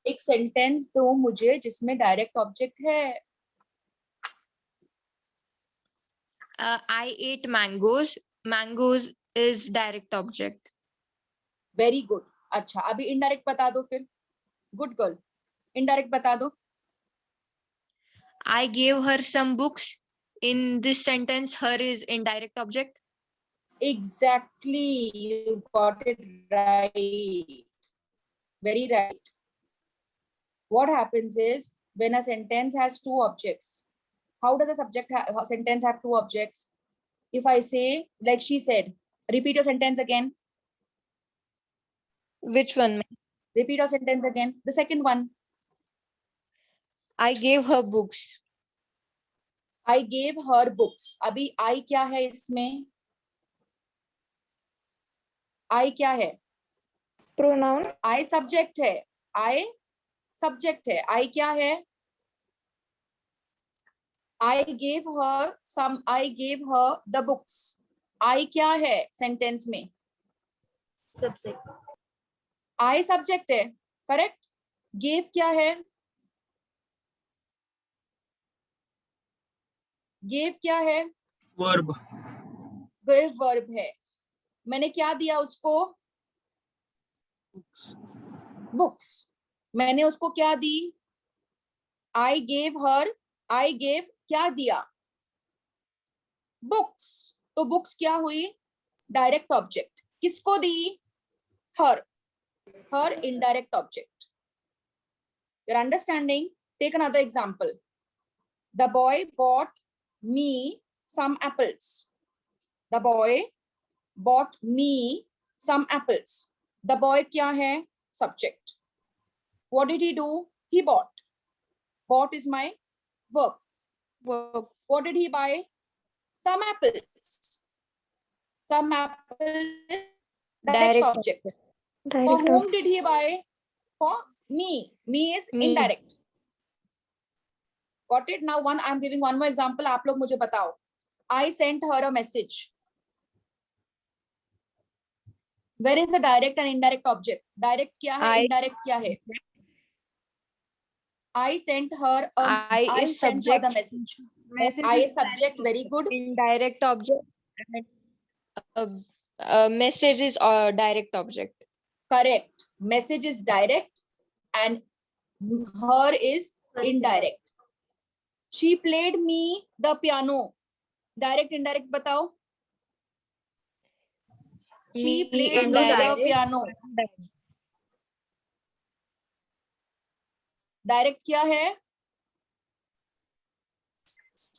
एक सेंटेंस दो मुझे जिसमें डायरेक्ट ऑब्जेक्ट है. I ate mangoes. Mangoes is direct object. Very good. अच्छा, अभी इनडायरेक्ट बता दो फिर. Good girl. इनडायरेक्ट बता दो. I gave her some books. In this sentence, her is indirect object. Exactly, you got it right. Very right. What happens is when a sentence has two objects, how does a sentence have two objects? If I say, like she said, repeat your sentence again. Which one? Repeat your sentence again. The second one. I gave her books. I gave her books. अभी I क्या है इसमें? I क्या है? Pronoun. I subject है. I subject है. I क्या है? I gave her the books. I क्या है सेंटेंस में? Subject. I subject है. करेक्ट. Gave क्या है? Gave क्या है? Verb. Gave verb है. मैंने क्या दिया उसको? Books. मैंने उसको क्या दी? I gave क्या दिया? Books. तो books क्या हुई? Direct object. किसको दी? Her indirect object. You're understanding? Take another example. The boy bought me some apples. The boy bought me some apples. The boy क्या है? Subject. What did he do? He bought. Bought is my verb. What did he buy? Some apples. Some apples is direct object. For whom did he buy? For me. Me is Me. indirect. Got it? Now I'm giving one more example. आप लोग मुझे बताओ. I sent her a message. Where is the direct and indirect object? Direct क्या है? I- Indirect क्या है? I sent her I is sent her the subject. message. Message I is is subject. Very good. indirect object. And message is direct object. Correct. Message is direct and her is indirect. She played me the piano. Direct, indirect बताओ. She Me played me indirect. the piano. Direct क्या है?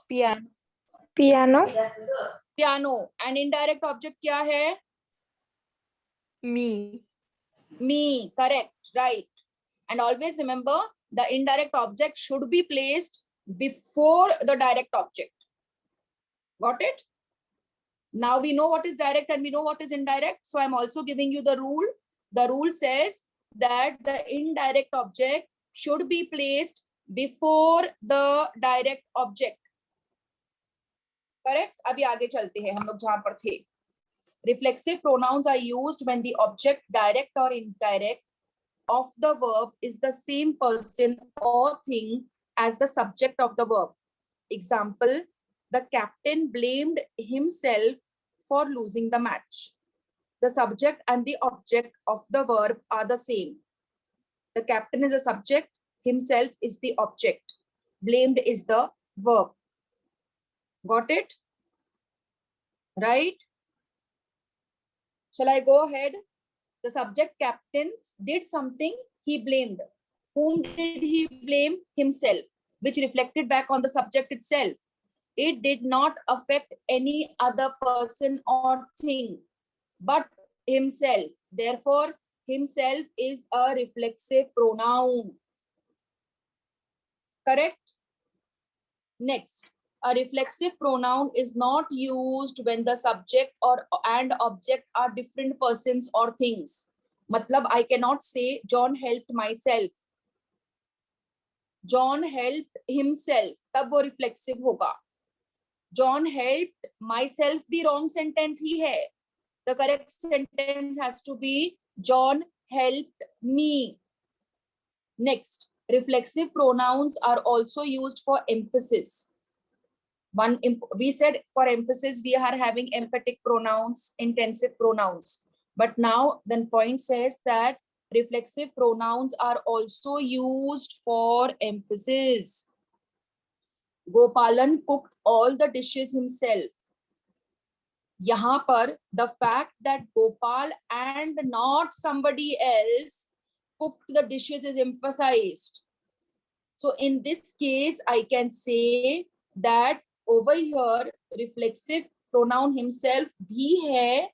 Piano. Piano. Piano. And indirect object क्या है? Me. Me. Correct. Right. And always remember the indirect object should be placed before the direct object. Got it? Now we know what is direct and we know what is indirect. So I'm also giving you the rule. The rule says that the indirect object should be placed before the direct object. Correct? अभी आगे चलते हैं हम लोग जहां पर थे. Reflexive pronouns are used when the object, direct or indirect, of the verb is the same person or thing as the subject of the verb. Example, the captain blamed himself for losing the match. The subject and the object of the verb are the same. The captain is the subject, himself is the object. Blamed is the verb. Got it? Right? Shall I go ahead? The subject captain did something, he blamed. Whom did he blame? Himself, which reflected back on the subject itself. It did not affect any other person or thing, but himself. Therefore, himself is a reflexive pronoun. Correct? Next, a reflexive pronoun is not used when the subject and object are different persons or things. Matlab, I cannot say John helped myself. John helped himself. तब वो reflexive होगा. John helped myself भी wrong sentence ही है. The correct sentence has to be John helped me. Next, reflexive pronouns are also used for emphasis. We said for emphasis we are having emphatic pronouns, intensive pronouns. But now the point says that reflexive pronouns are also used for emphasis. Gopalan cooked all the dishes himself. यहाँ पर the fact that Gopal and not somebody else cooked the dishes is emphasized. So in this case, I can say that over here, reflexive pronoun himself भी है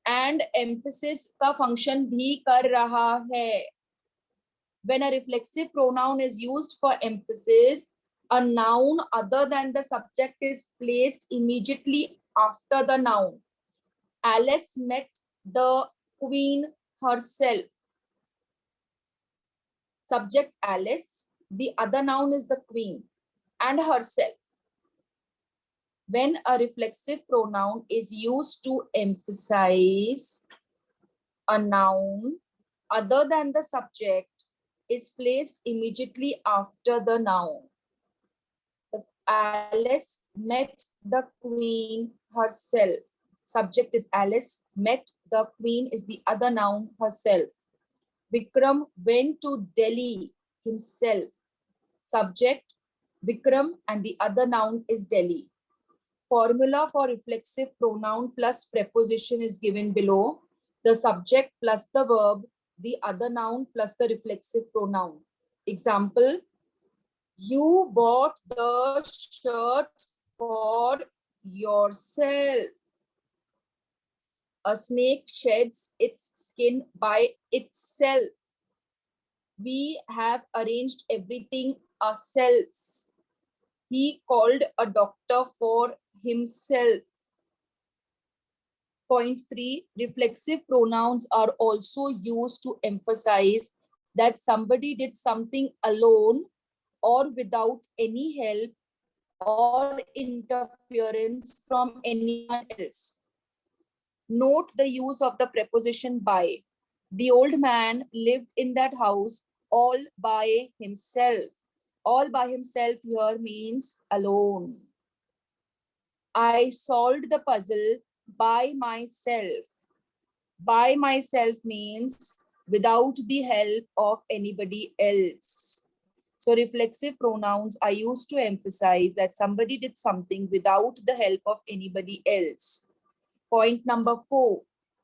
and emphasis का function भी कर रहा है. When a reflexive pronoun is used for emphasis, a noun other than the subject is placed immediately after the noun. Alice met the queen herself. Subject Alice, the other noun is the queen and herself. When a reflexive pronoun is used to emphasize, a noun other than the subject is placed immediately after the noun. Alice met the queen herself. Subject is Alice, met the queen is the other noun, herself. Vikram went to Delhi himself. Subject Vikram and the other noun is Delhi. Formula for reflexive pronoun plus preposition is given below. The subject plus the verb, the other noun plus the reflexive pronoun. Example, you bought the shirt for yourself. A snake sheds its skin by itself. We have arranged everything ourselves. He called a doctor for himself. Point 3, reflexive pronouns are also used to emphasize that somebody did something alone or without any help or interference from anyone else. Note the use of the preposition by. The old man lived in that house all by himself. All by himself here means alone. I solved the puzzle by myself. By myself means without the help of anybody else. So reflexive pronouns are used to emphasize that somebody did something without the help of anybody else. Point number 4.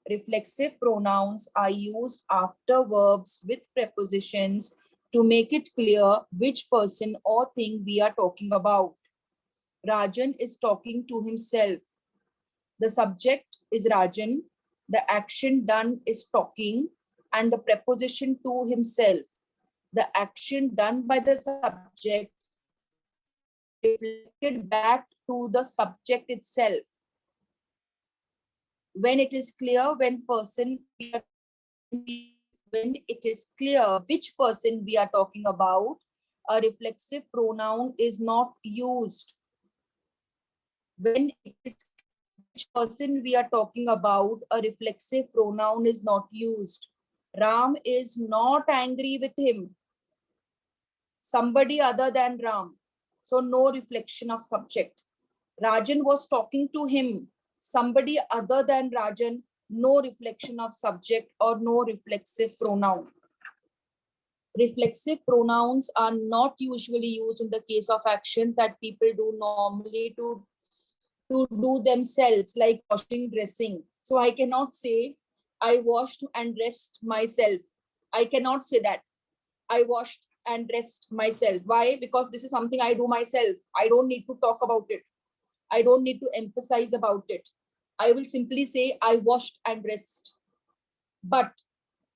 Reflexive pronouns are used after verbs with prepositions to make it clear which person or thing we are talking about. Rajan is talking to himself. The subject is Rajan. The action done is talking, and the preposition to himself. The action done by the subject reflected back to the subject itself. When it is clear when it is clear which person we are talking about, a reflexive pronoun is not used. When it is which person we are talking about, a reflexive pronoun is not used. Ram is not angry with him. Somebody other than Ram. So no reflection of subject. Rajan was talking to him. Somebody other than Rajan, no reflection of subject or no reflexive pronoun. Reflexive pronouns are not usually used in the case of actions that people do normally to do themselves, like washing, dressing. So I cannot say I washed and dressed myself. I cannot say that I washed and dressed myself. Why? Because this is something I do myself. I don't need to talk about it. I don't need to emphasize about it. I will simply say I washed and dressed. But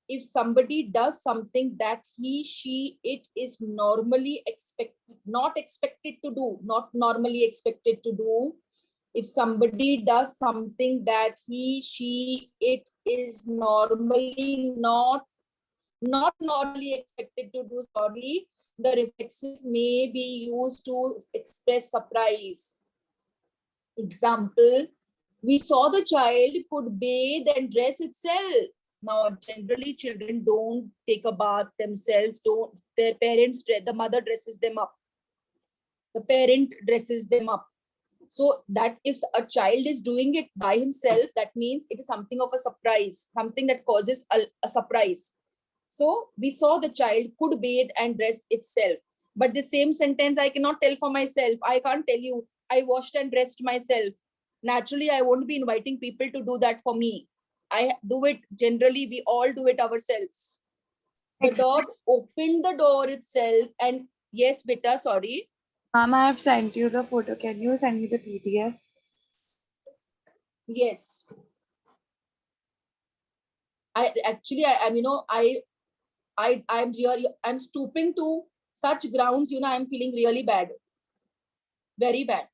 if somebody does something that he, she, it is normally not expected to do, not normally expected to do, if somebody does something that he, she, it is normally not normally expected to do, sorry, the reflexive may be used to express surprise. Example, we saw the child could bathe and dress itself. Now, generally, children don't take a bath themselves, their parents, the mother dresses them up. The parent dresses them up. So that if a child is doing it by himself, that means it is something of a surprise, something that causes a surprise. So we saw the child could bathe and dress itself. But the same sentence I cannot tell for myself. I can't tell you, I washed and dressed myself. Naturally, I won't be inviting people to do that for me. I do it, generally, we all do it ourselves. The dog opened the door itself and yes, beta, sorry. Ma'am, I have sent you the photo. Can you send me the PDF? Yes. I'm stooping to such grounds, I'm feeling really bad. Very bad.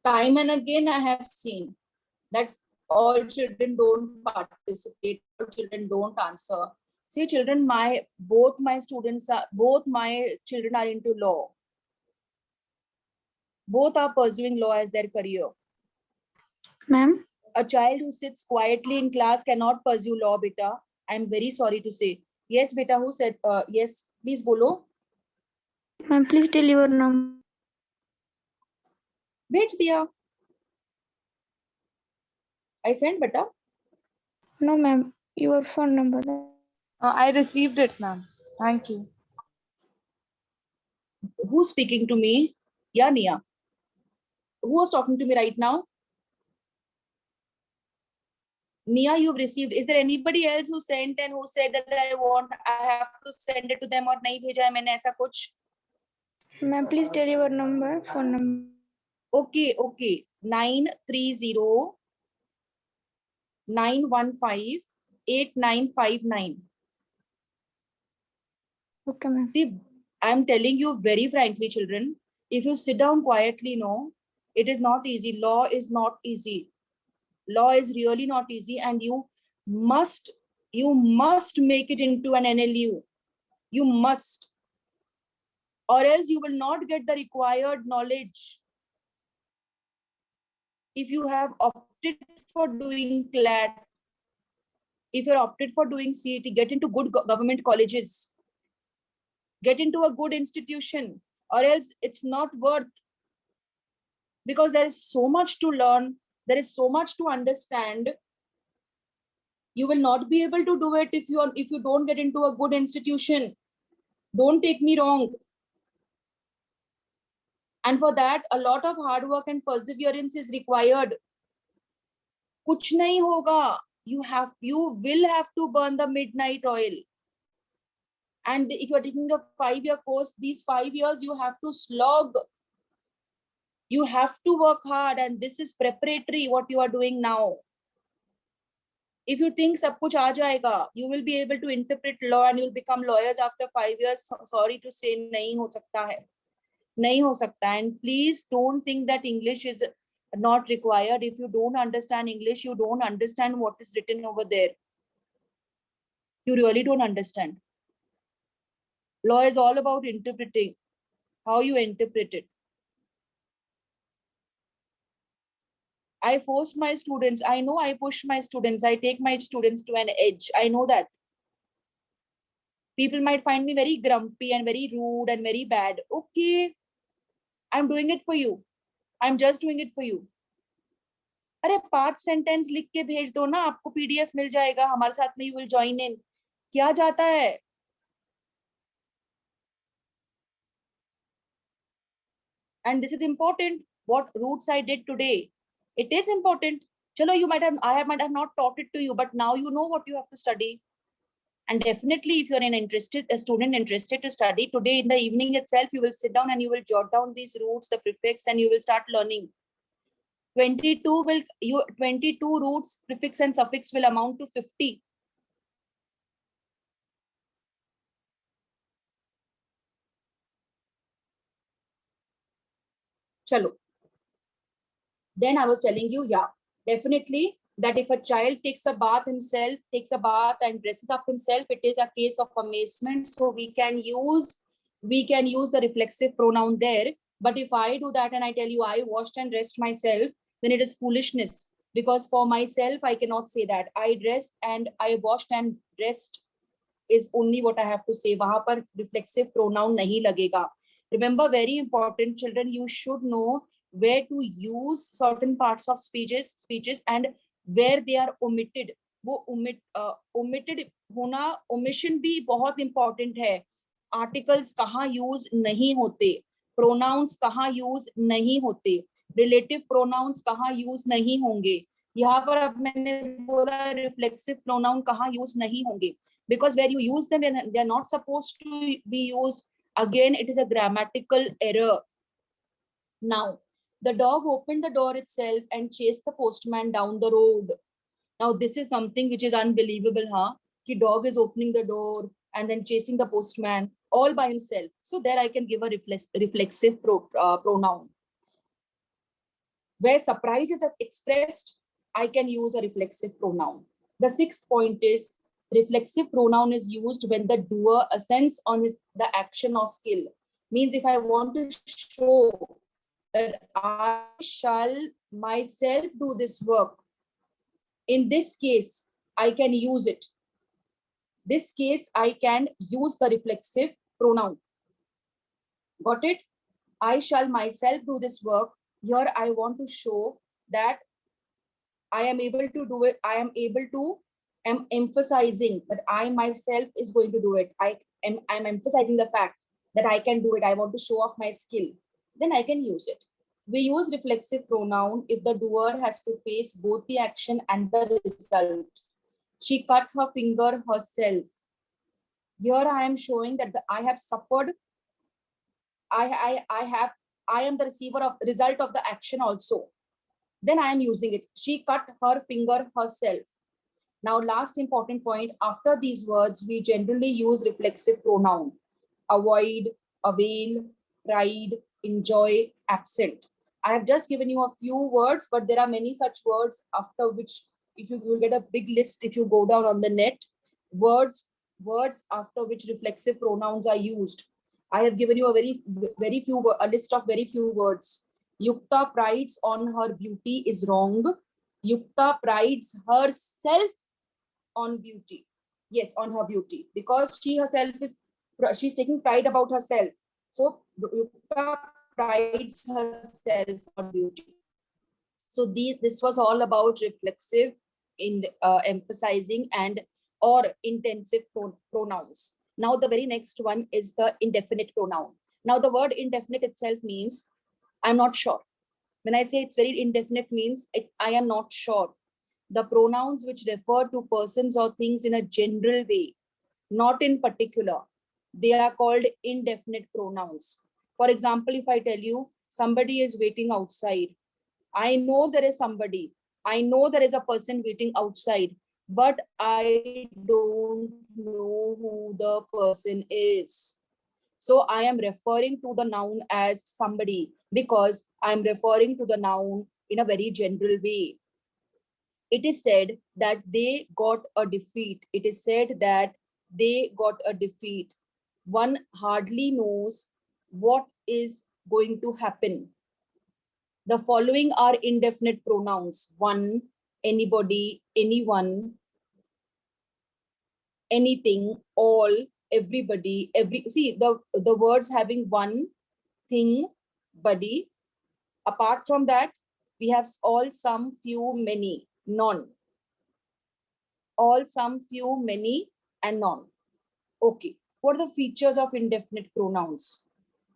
Time and again, I have seen that's all children don't participate, all children don't answer. See, children, both my children are into law. Both are pursuing law as their career. Ma'am, A child who sits quietly in class cannot pursue law, beta. I'm very sorry to say. Yes, beta, who said, yes, please bolo. ma'am, please tell your number. भेज दिया. I sent, beta. No, ma'am, your phone number. I received it, ma'am. Thank you. Who's speaking to me? Yeah, Nia. Who was talking to me right now? Nia, you've received. Is there anybody else who sent and who said that I have to send it to them or nahi bheja hai maine aisa kuch? Ma'am, please tell your number, phone number. Okay. 930 915 8959. Okay, ma'am. See, I'm telling you very frankly, children, if you sit down quietly, no, it is not easy. Law is not easy. Law is really not easy, and you must make it into an NLU. You must, or else you will not get the required knowledge. If you have opted for doing CLAT, if you're opted for doing CET, get into good government colleges, get into a good institution, or else it's not worth, because there is so much to learn, there is so much to understand. You will not be able to do it if you don't get into a good institution. Don't take me wrong. And for that, a lot of hard work and perseverance is required. Kuch nahi hoga. You will have to burn the midnight oil. And if you're taking a 5-year course, these 5 years you have to slog. You have to work hard, and this is preparatory, what you are doing now. If you think sab kuch aa jayega, you will be able to interpret law and you will become lawyers after 5 years. Sorry to say, nahi ho sakta hai. Nahi ho sakta. And please don't think that English is not required. If you don't understand English, you don't understand what is written over there. You really don't understand. Law is all about interpreting, how you interpret it. I force my students, I know I push my students, I take my students to an edge. I know that. People might find me very grumpy and very rude and very bad. Okay, I'm doing it for you. I'm just doing it for you. अरे 5 sentence लिख के भेज दो ना, आपको PDF मिल जाएगा, हमारे साथ में you will join in. क्या जाता है? And this is important. What roots I did today, it is important. Chalo, I might have not taught it to you, but now you know what you have to study. And definitely, if you're a student interested to study, today in the evening itself, you will sit down and you will jot down these roots, the prefix, and you will start learning. 22 roots, prefix and suffix will amount to 50. Chalo. Then I was telling you, yeah, definitely that if a child takes a bath and dresses up himself, it is a case of amazement. So we can use the reflexive pronoun there. But if I do that and I tell you I washed and dressed myself, then it is foolishness. Because for myself, I cannot say that. I dressed and I washed and dressed is only what I have to say. Wahan par reflexive pronoun nahi lagega. Remember, very important, children, you should know where to use certain parts of speeches and where they are omitted. वो omitted होना, omission भी बहुत important है. Articles कहाँ use नहीं होते, pronouns कहाँ use नहीं होते, relative pronouns कहाँ use नहीं होंगे. यहाँ पर अब मैंने बोला reflexive pronoun कहाँ use नहीं होंगे, because where you use them, they are not supposed to be used. Again, it is a grammatical error. Now, the dog opened the door itself and chased the postman down the road. Now, this is something which is unbelievable, huh? The dog is opening the door and then chasing the postman all by himself. So there I can give a reflexive pronoun. Where surprise is expressed, I can use a reflexive pronoun. The 6th point is reflexive pronoun is used when the doer assents on the action or skill. Means if I want to show that I shall myself do this work, in this case, I can use it. This case, I can use the reflexive pronoun. Got it? I shall myself do this work. Here I want to show that I am able to do it. I am emphasizing that I myself is going to do it. I'm emphasizing the fact that I can do it. I want to show off my skill. Then I can use it. We use reflexive pronoun if the doer has to face both the action and the result. She cut her finger herself. Here I am showing that I have suffered. I am the receiver of the result of the action also. Then I am using it. She cut her finger herself. Now, last important point, after these words, we generally use reflexive pronoun. Avoid, avail, pride, enjoy, absent. I have just given you a few words, but there are many such words after which, if you will get a big list, if you go down on the net, words after which reflexive pronouns are used. I have given you a a list of very few words. Yukta prides on her beauty is wrong. Yukta prides herself on beauty. Yes, on her beauty, because she's taking pride about herself. So Yukta prides herself on beauty. So this was all about reflexive in emphasizing and or intensive pronouns. Now the very next one is the indefinite pronoun. Now the word indefinite itself means I'm not sure. When I say it's very indefinite means I am not sure. The pronouns which refer to persons or things in a general way, not in particular, they are called indefinite pronouns. For example, if I tell you somebody is waiting outside, I know there is somebody. I know there is a person waiting outside, but I don't know who the person is. So I am referring to the noun as somebody because I am referring to the noun in a very general way. It is said that they got a defeat. It is said that they got a defeat. One hardly knows what is going to happen. The following are indefinite pronouns. One, anybody, anyone, anything, all, everybody, see the words having one, thing, body. Apart from that, we have all, some, few, many, none. All, some, few, many, and none. Okay. What are the features of indefinite pronouns?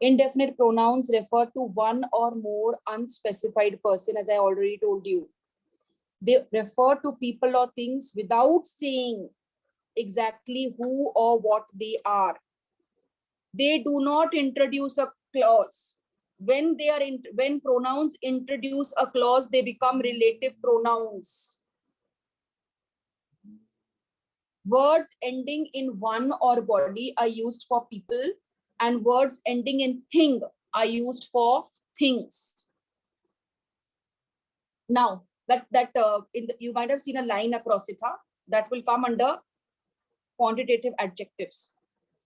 Indefinite pronouns refer to one or more unspecified person, as I already told you. They refer to people or things without saying exactly who or what they are. They do not introduce a clause. When pronouns introduce a clause, they become relative pronouns. Words ending in one or body are used for people, and words ending in thing are used for things. Now, you might have seen a line across it, huh? That will come under quantitative adjectives.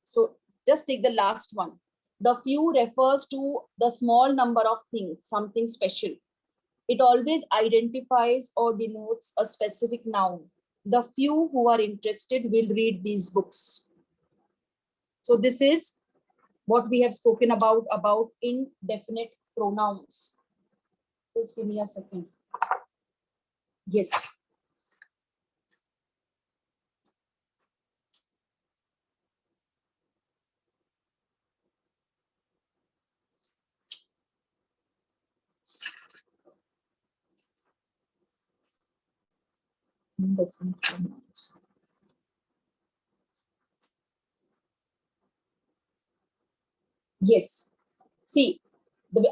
So just take the last one. The few refers to the small number of things, something special. It always identifies or denotes a specific noun. The few who are interested will read these books. So this is what we have spoken about indefinite pronouns. Just give me a second. Yes. Indefinite pronouns. Yes. See,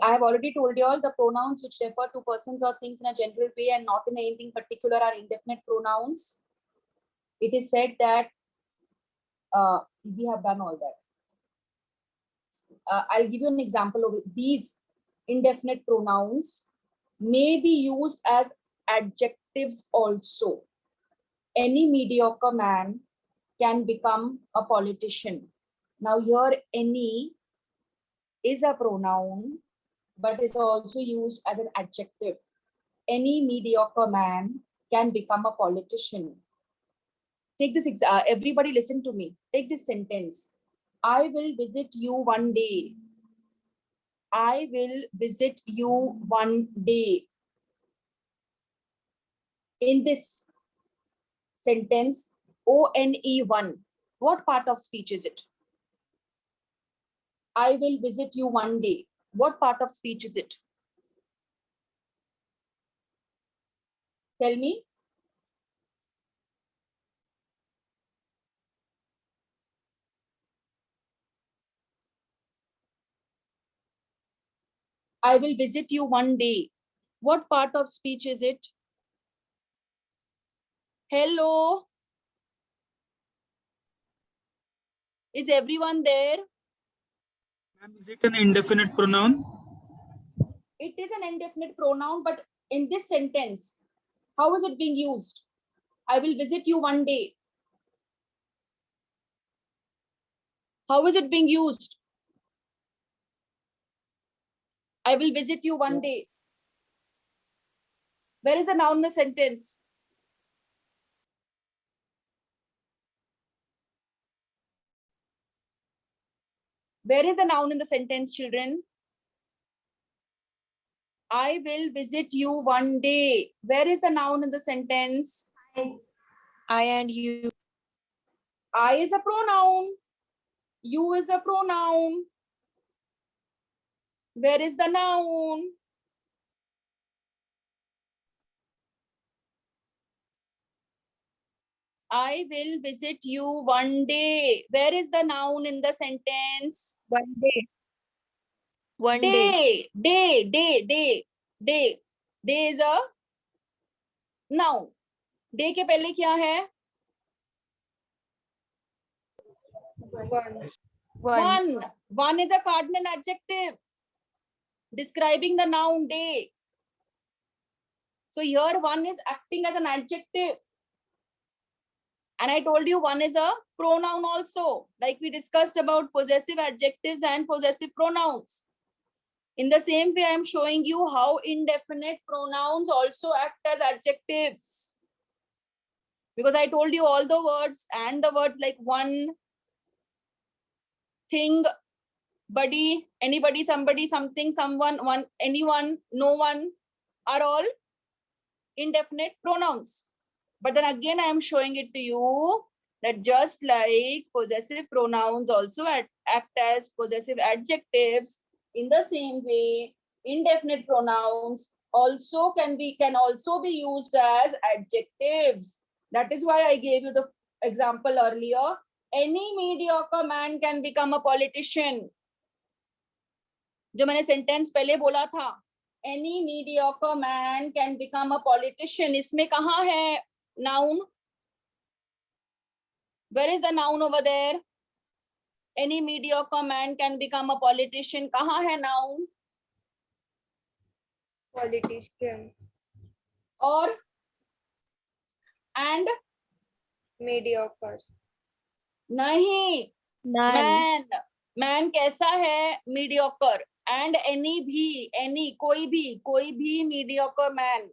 I have already told you all the pronouns which refer to persons or things in a general way and not in anything particular are indefinite pronouns. It is said that we have done all that. I'll give you an example of it. These indefinite pronouns may be used as adjectives also. Any mediocre man can become a politician. Now here any is a pronoun, but is also used as an adjective. Any mediocre man can become a politician. Take this, everybody listen to me. Take this sentence. I will visit you one day. I will visit you one day. In this sentence, ONE1, what part of speech is it? I will visit you one day. What part of speech is it? Tell me. I will visit you one day. What part of speech is it? Hello? Is everyone there? Is it an indefinite pronoun? It is an indefinite pronoun, but in this sentence, how is it being used? I will visit you one day. How is it being used? I will visit you one day. Where is the noun in the sentence? Where is the noun in the sentence, children? I will visit you one day. Where is the noun in the sentence? I and you. I is a pronoun. You is a pronoun. Where is the noun? I will visit you one day. Where is the noun in the sentence? One day. One day. Day. Day is a noun. Day के पहले क्या है? One. One is a cardinal adjective describing the noun day. So here one is acting as an adjective. And I told you one is a pronoun also, like we discussed about possessive adjectives and possessive pronouns. In the same way, I am showing you how indefinite pronouns also act as adjectives. Because I told you all the words and the words like one, thing, buddy, anybody, somebody, something, someone, one, anyone, no one are all indefinite pronouns. But then again, I am showing it to you that just like possessive pronouns also act as possessive adjectives, in the same way, indefinite pronouns also can also be used as adjectives. That is why I gave you the example earlier. Any mediocre man can become a politician. जो मैंने sentence पहले बोला था, any mediocre man can become a politician. इसमें कहाँ है noun? Where is the noun over there? Any mediocre man can become a politician. कहाँ है noun? Politician. और and Mediocre. नहीं, Man. man कैसा है? Mediocre. And any कोई भी mediocre man.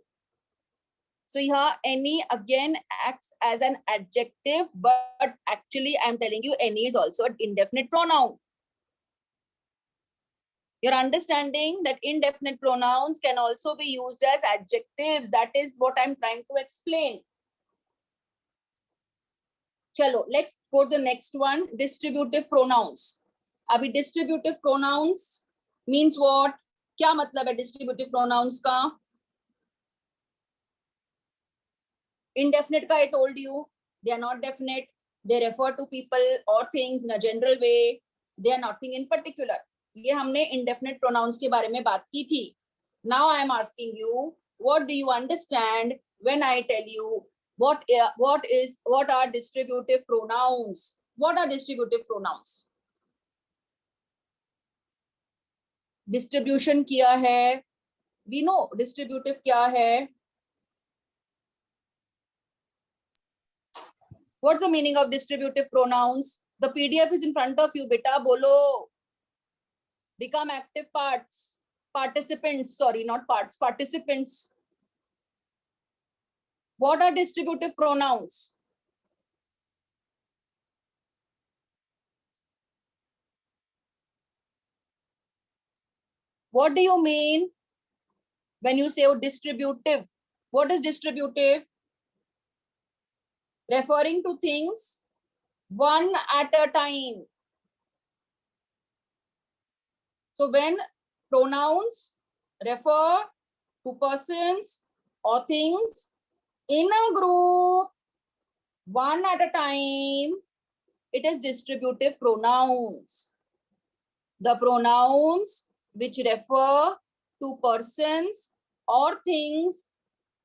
So here any again acts as an adjective, but actually I'm telling you any is also an indefinite pronoun. You're understanding that indefinite pronouns can also be used as adjectives. That is what I'm trying to explain. Chalo, let's go to the next one, distributive pronouns. Abhi distributive pronouns means what? क्या मतलब है distributive pronouns का? Indefinite ka I told you, they are not definite. They refer to people or things in a general way. They are nothing in particular. ये हमने indefinite pronouns के बारे में बात की थी. Now I am asking you, what do you understand when I tell you what are distributive pronouns? What are distributive pronouns? Distribution किया है. We know distributive क्या है. What's the meaning of distributive pronouns? The PDF is in front of you, beta. Bolo. Become active parts. Participants. Sorry, not parts. Participants. What are distributive pronouns? What do you mean when you say distributive? What is distributive? Referring to things one at a time. So when pronouns refer to persons or things in a group one at a time, it is distributive pronouns. The pronouns which refer to persons or things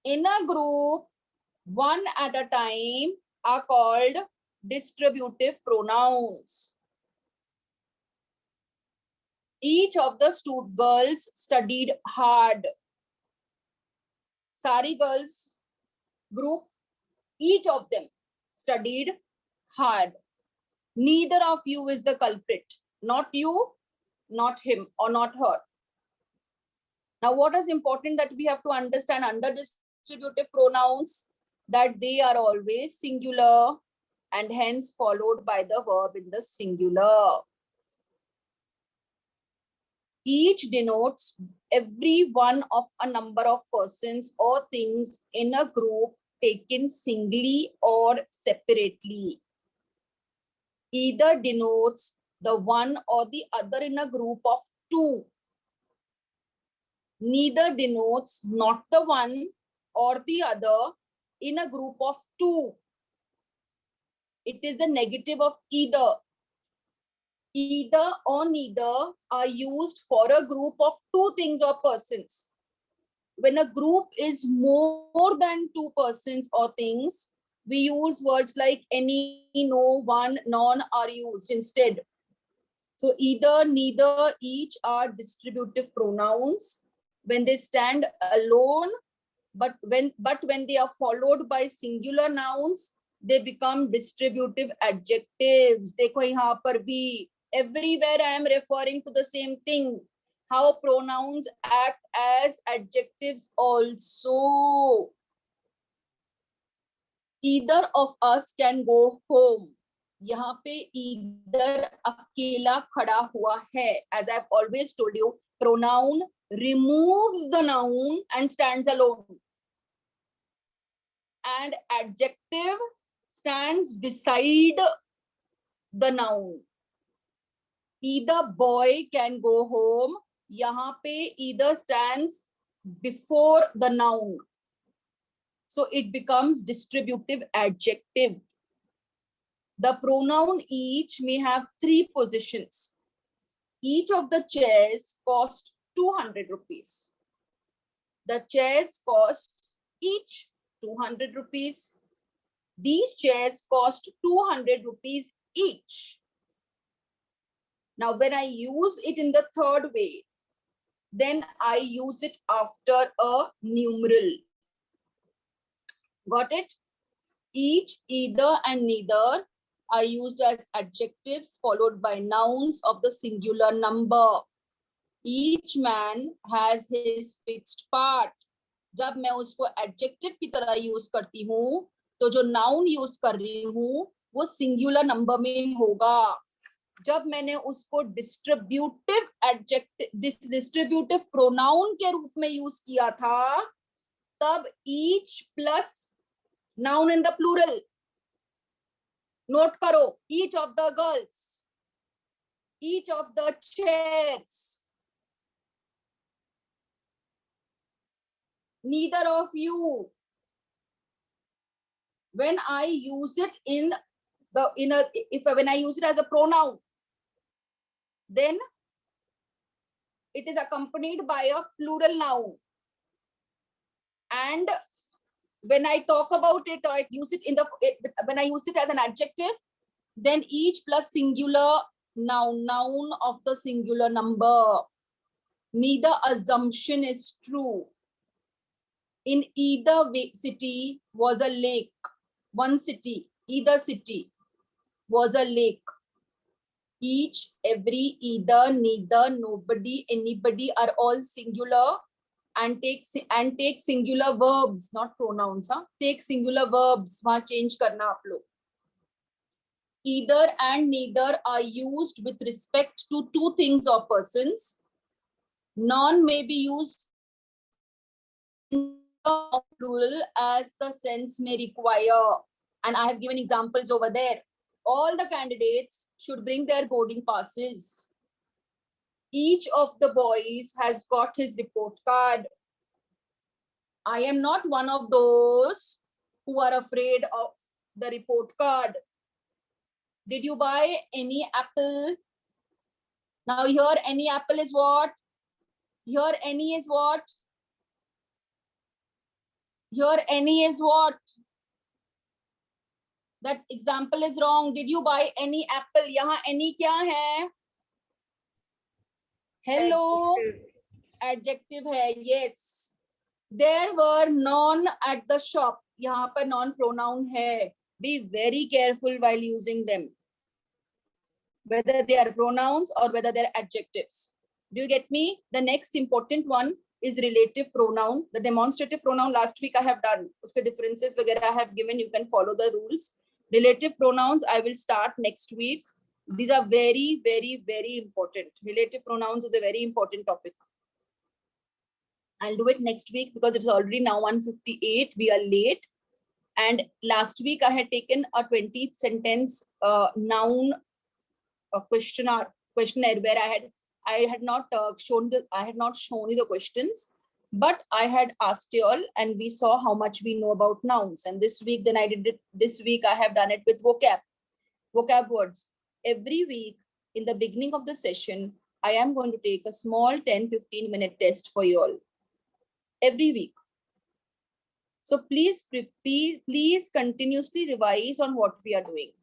in a group one at a time are called distributive pronouns. each of the girls studied hard. Sari girls group, each of them studied hard. Neither of you is the culprit. Not you, not him, or not her. Now, what is important that we have to understand under distributive pronouns, that they are always singular and hence followed by the verb in the singular. Each denotes every one of a number of persons or things in a group taken singly or separately. Either denotes the one or the other in a group of two. Neither denotes not the one or the other in a group of two. It is the negative of either. Either or neither are used for a group of two things or persons. When a group is more than two persons or things, we use words like any, no, one, none are used instead. So either, neither, each are distributive pronouns when they stand alone, but when they are followed by singular nouns, they become distributive adjectives. Dekho yahan par bhi, everywhere I am referring to the same thing, how pronouns act as adjectives also. Either of us can go home. यहाँ पे either अकेला खड़ा हुआ है. As I've always told you, pronoun removes the noun and stands alone. And adjective stands beside the noun. Either boy can go home. यहाँ पे either stands before the noun. So it becomes distributive adjective. The pronoun each may have three positions. Each of the chairs cost 200 rupees. The chairs cost each 200 rupees. These chairs cost 200 rupees each. Now, when I use it in the third way, then I use it after a numeral. Got it? Each, either, and neither are used as adjectives followed by nouns of the singular number. Each man has his fixed part. जब मैं उसको adjective की तरह use करती हूँ, तो जो noun use कर रही हूँ, वो singular number में होगा. जब मैंने उसको distributive pronoun के रूप में use किया था, तब each plus noun in the plural. Note karo, each of the girls, each of the chairs, neither of you. When I use it when I use it as a pronoun, then it is accompanied by a plural noun. And when I talk about it, or I use it when I use it as an adjective, then each plus singular noun of the singular number. Neither assumption is true. In either city was a lake. One city, either city was a lake. Each, every, either, neither, nobody, anybody are all singular. And take singular verbs, not pronouns. Take singular verbs. वहाँ change करना आप लोग. Either and neither are used with respect to two things or persons. None may be used in plural as the sense may require. And I have given examples over there. All the candidates should bring their boarding passes. Each of the boys has got his report card. I am not one of those who are afraid of the report card. Did you buy any apple? Now here any apple is what? Here any is what? Here any is what? That example is wrong. Did you buy any apple? यहाँ any क्या है? Hello, adjective है, yes. There were none at the shop. यहाँ पर non pronoun है. Be very careful while using them, whether they are pronouns or whether they're adjectives. Do you get me? The next important one is relative pronoun. The demonstrative pronoun last week I have done. Uske differences वगैरह I have given. You can follow the rules. Relative pronouns I will start next week. These are very, very, very important. Relative pronouns is a very important topic. I'll do it next week because it's already now 1:58. We are late. And last week I had taken a 20 sentence noun questionnaire where I had not shown you the questions, but I had asked you all, and we saw how much we know about nouns. And this week, then I did it. This week I have done it with vocab words. Every week in the beginning of the session, I am going to take a small 10-15 minute test for you all. Every week. So please continuously revise on what we are doing.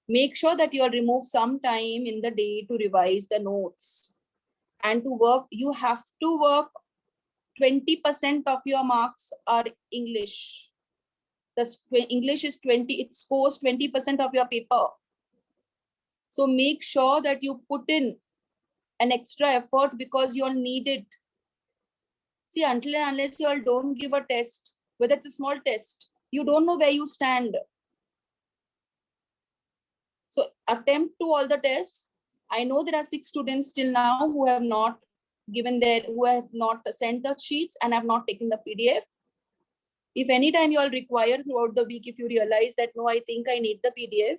Make sure that you will remove some time in the day to revise the notes. And to work, you have to work 20% of your marks are English. The English is 20, it scores 20% of your paper. So make sure that you put in an extra effort because you all need it. See, until and unless you all don't give a test, whether it's a small test, you don't know where you stand. So attempt to all the tests. I know there are 6 students till now who have not sent the sheets and have not taken the PDF. If any time you all require throughout the week, if you realize that, no, I think I need the PDF,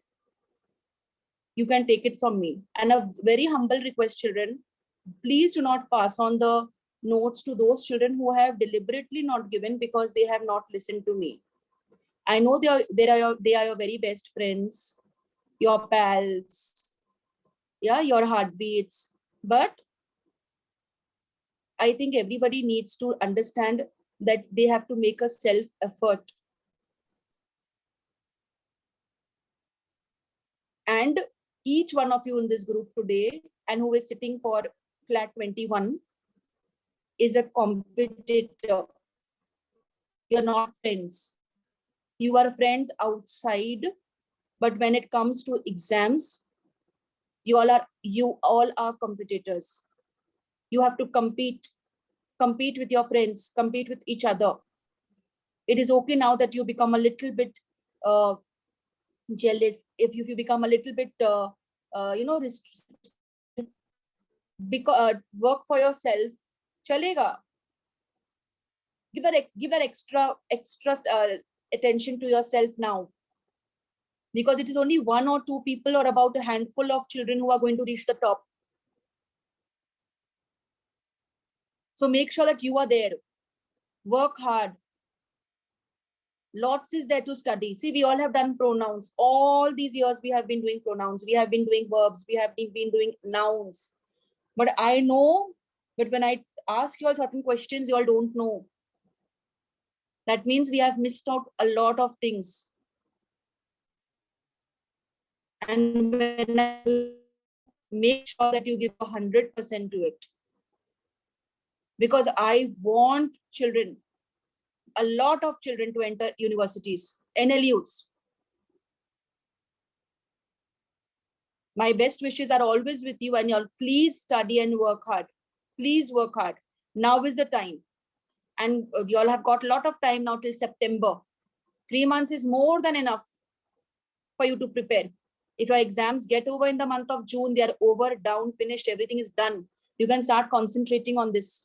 you can take it from me. And a very humble request, children, please do not pass on the notes to those children who have deliberately not given because they have not listened to me. I know they are your very best friends, your pals, yeah, your heartbeats. But I think everybody needs to understand that they have to make a self-effort. And each one of you in this group today and who is sitting for flat 21 is a competitor. You're not friends. You are friends outside, but when it comes to exams, you all are competitors. You have to compete with your friends, compete with each other. It is okay now that you become a little bit jealous. If you become a little bit, because work for yourself, chalega. Give that extra attention to yourself now, because it is only 1 or 2 people or about a handful of children who are going to reach the top. So make sure that you are there. Work hard. Lots is there to study. See, we all have done pronouns. All these years we have been doing pronouns. We have been doing verbs. We have been doing nouns. But I know, but when I ask you all certain questions, you all don't know. That means we have missed out a lot of things. And when I make sure that you give 100% to it. Because I want children, a lot of children to enter universities, NLUs. My best wishes are always with you, and y'all please study and work hard. Please work hard. Now is the time. And you all have got a lot of time now till September. 3 months is more than enough for you to prepare. If your exams get over in the month of June, they are over, down, finished, everything is done. You can start concentrating on this.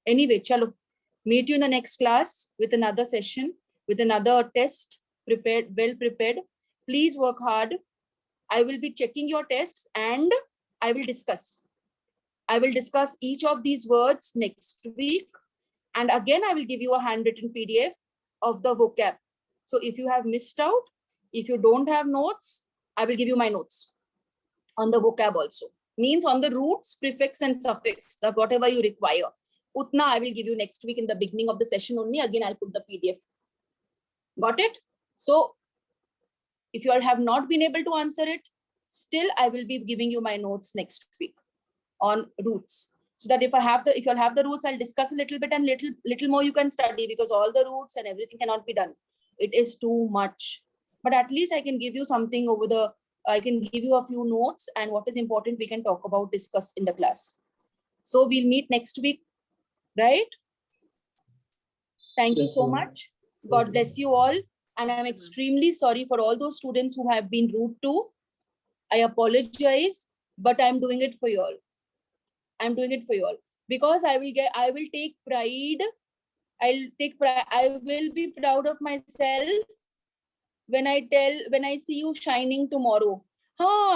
Anyway, chalo. Meet you in the next class with another session, with another test, well prepared. Please work hard. I will be checking your tests and I will discuss. I will discuss each of these words next week. And again, I will give you a handwritten PDF of the vocab. So if you have missed out, if you don't have notes, I will give you my notes on the vocab also. Means on the roots, prefix and suffix, whatever you require. Utna I will give you next week in the beginning of the session only. Again, I'll put the PDF. Got it? So if you all have not been able to answer it, still I will be giving you my notes next week. on roots. So that if you'll have the roots, I'll discuss a little bit and little more you can study, because all the roots and everything cannot be done. It is too much. But at least I can give you something I can give you a few notes, and what is important we can talk about, discuss in the class. So we'll meet next week, right? Thank you Yes, so ma'am. much. God bless you all. And I'm extremely sorry for all those students who have been rude to. I apologize, but I'm doing it for you all. I'm doing it for you all because I will take pride. I will be proud of myself when I see you shining tomorrow.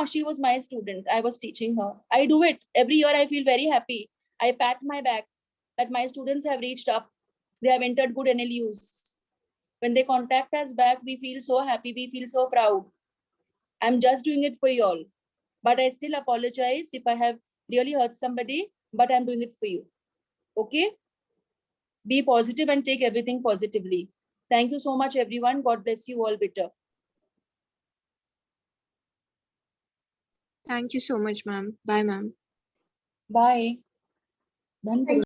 She was my student. I was teaching her. I do it every year. I feel very happy. I pat my back that my students have reached up. They have entered good NLUs. When they contact us back, we feel so happy. We feel so proud. I'm just doing it for you all. But I still apologize if I have really hurt somebody, but I'm doing it for you. Okay? Be positive and take everything positively. Thank you so much, everyone. God bless you all better. Thank you so much, ma'am. Bye, ma'am. Bye. Done.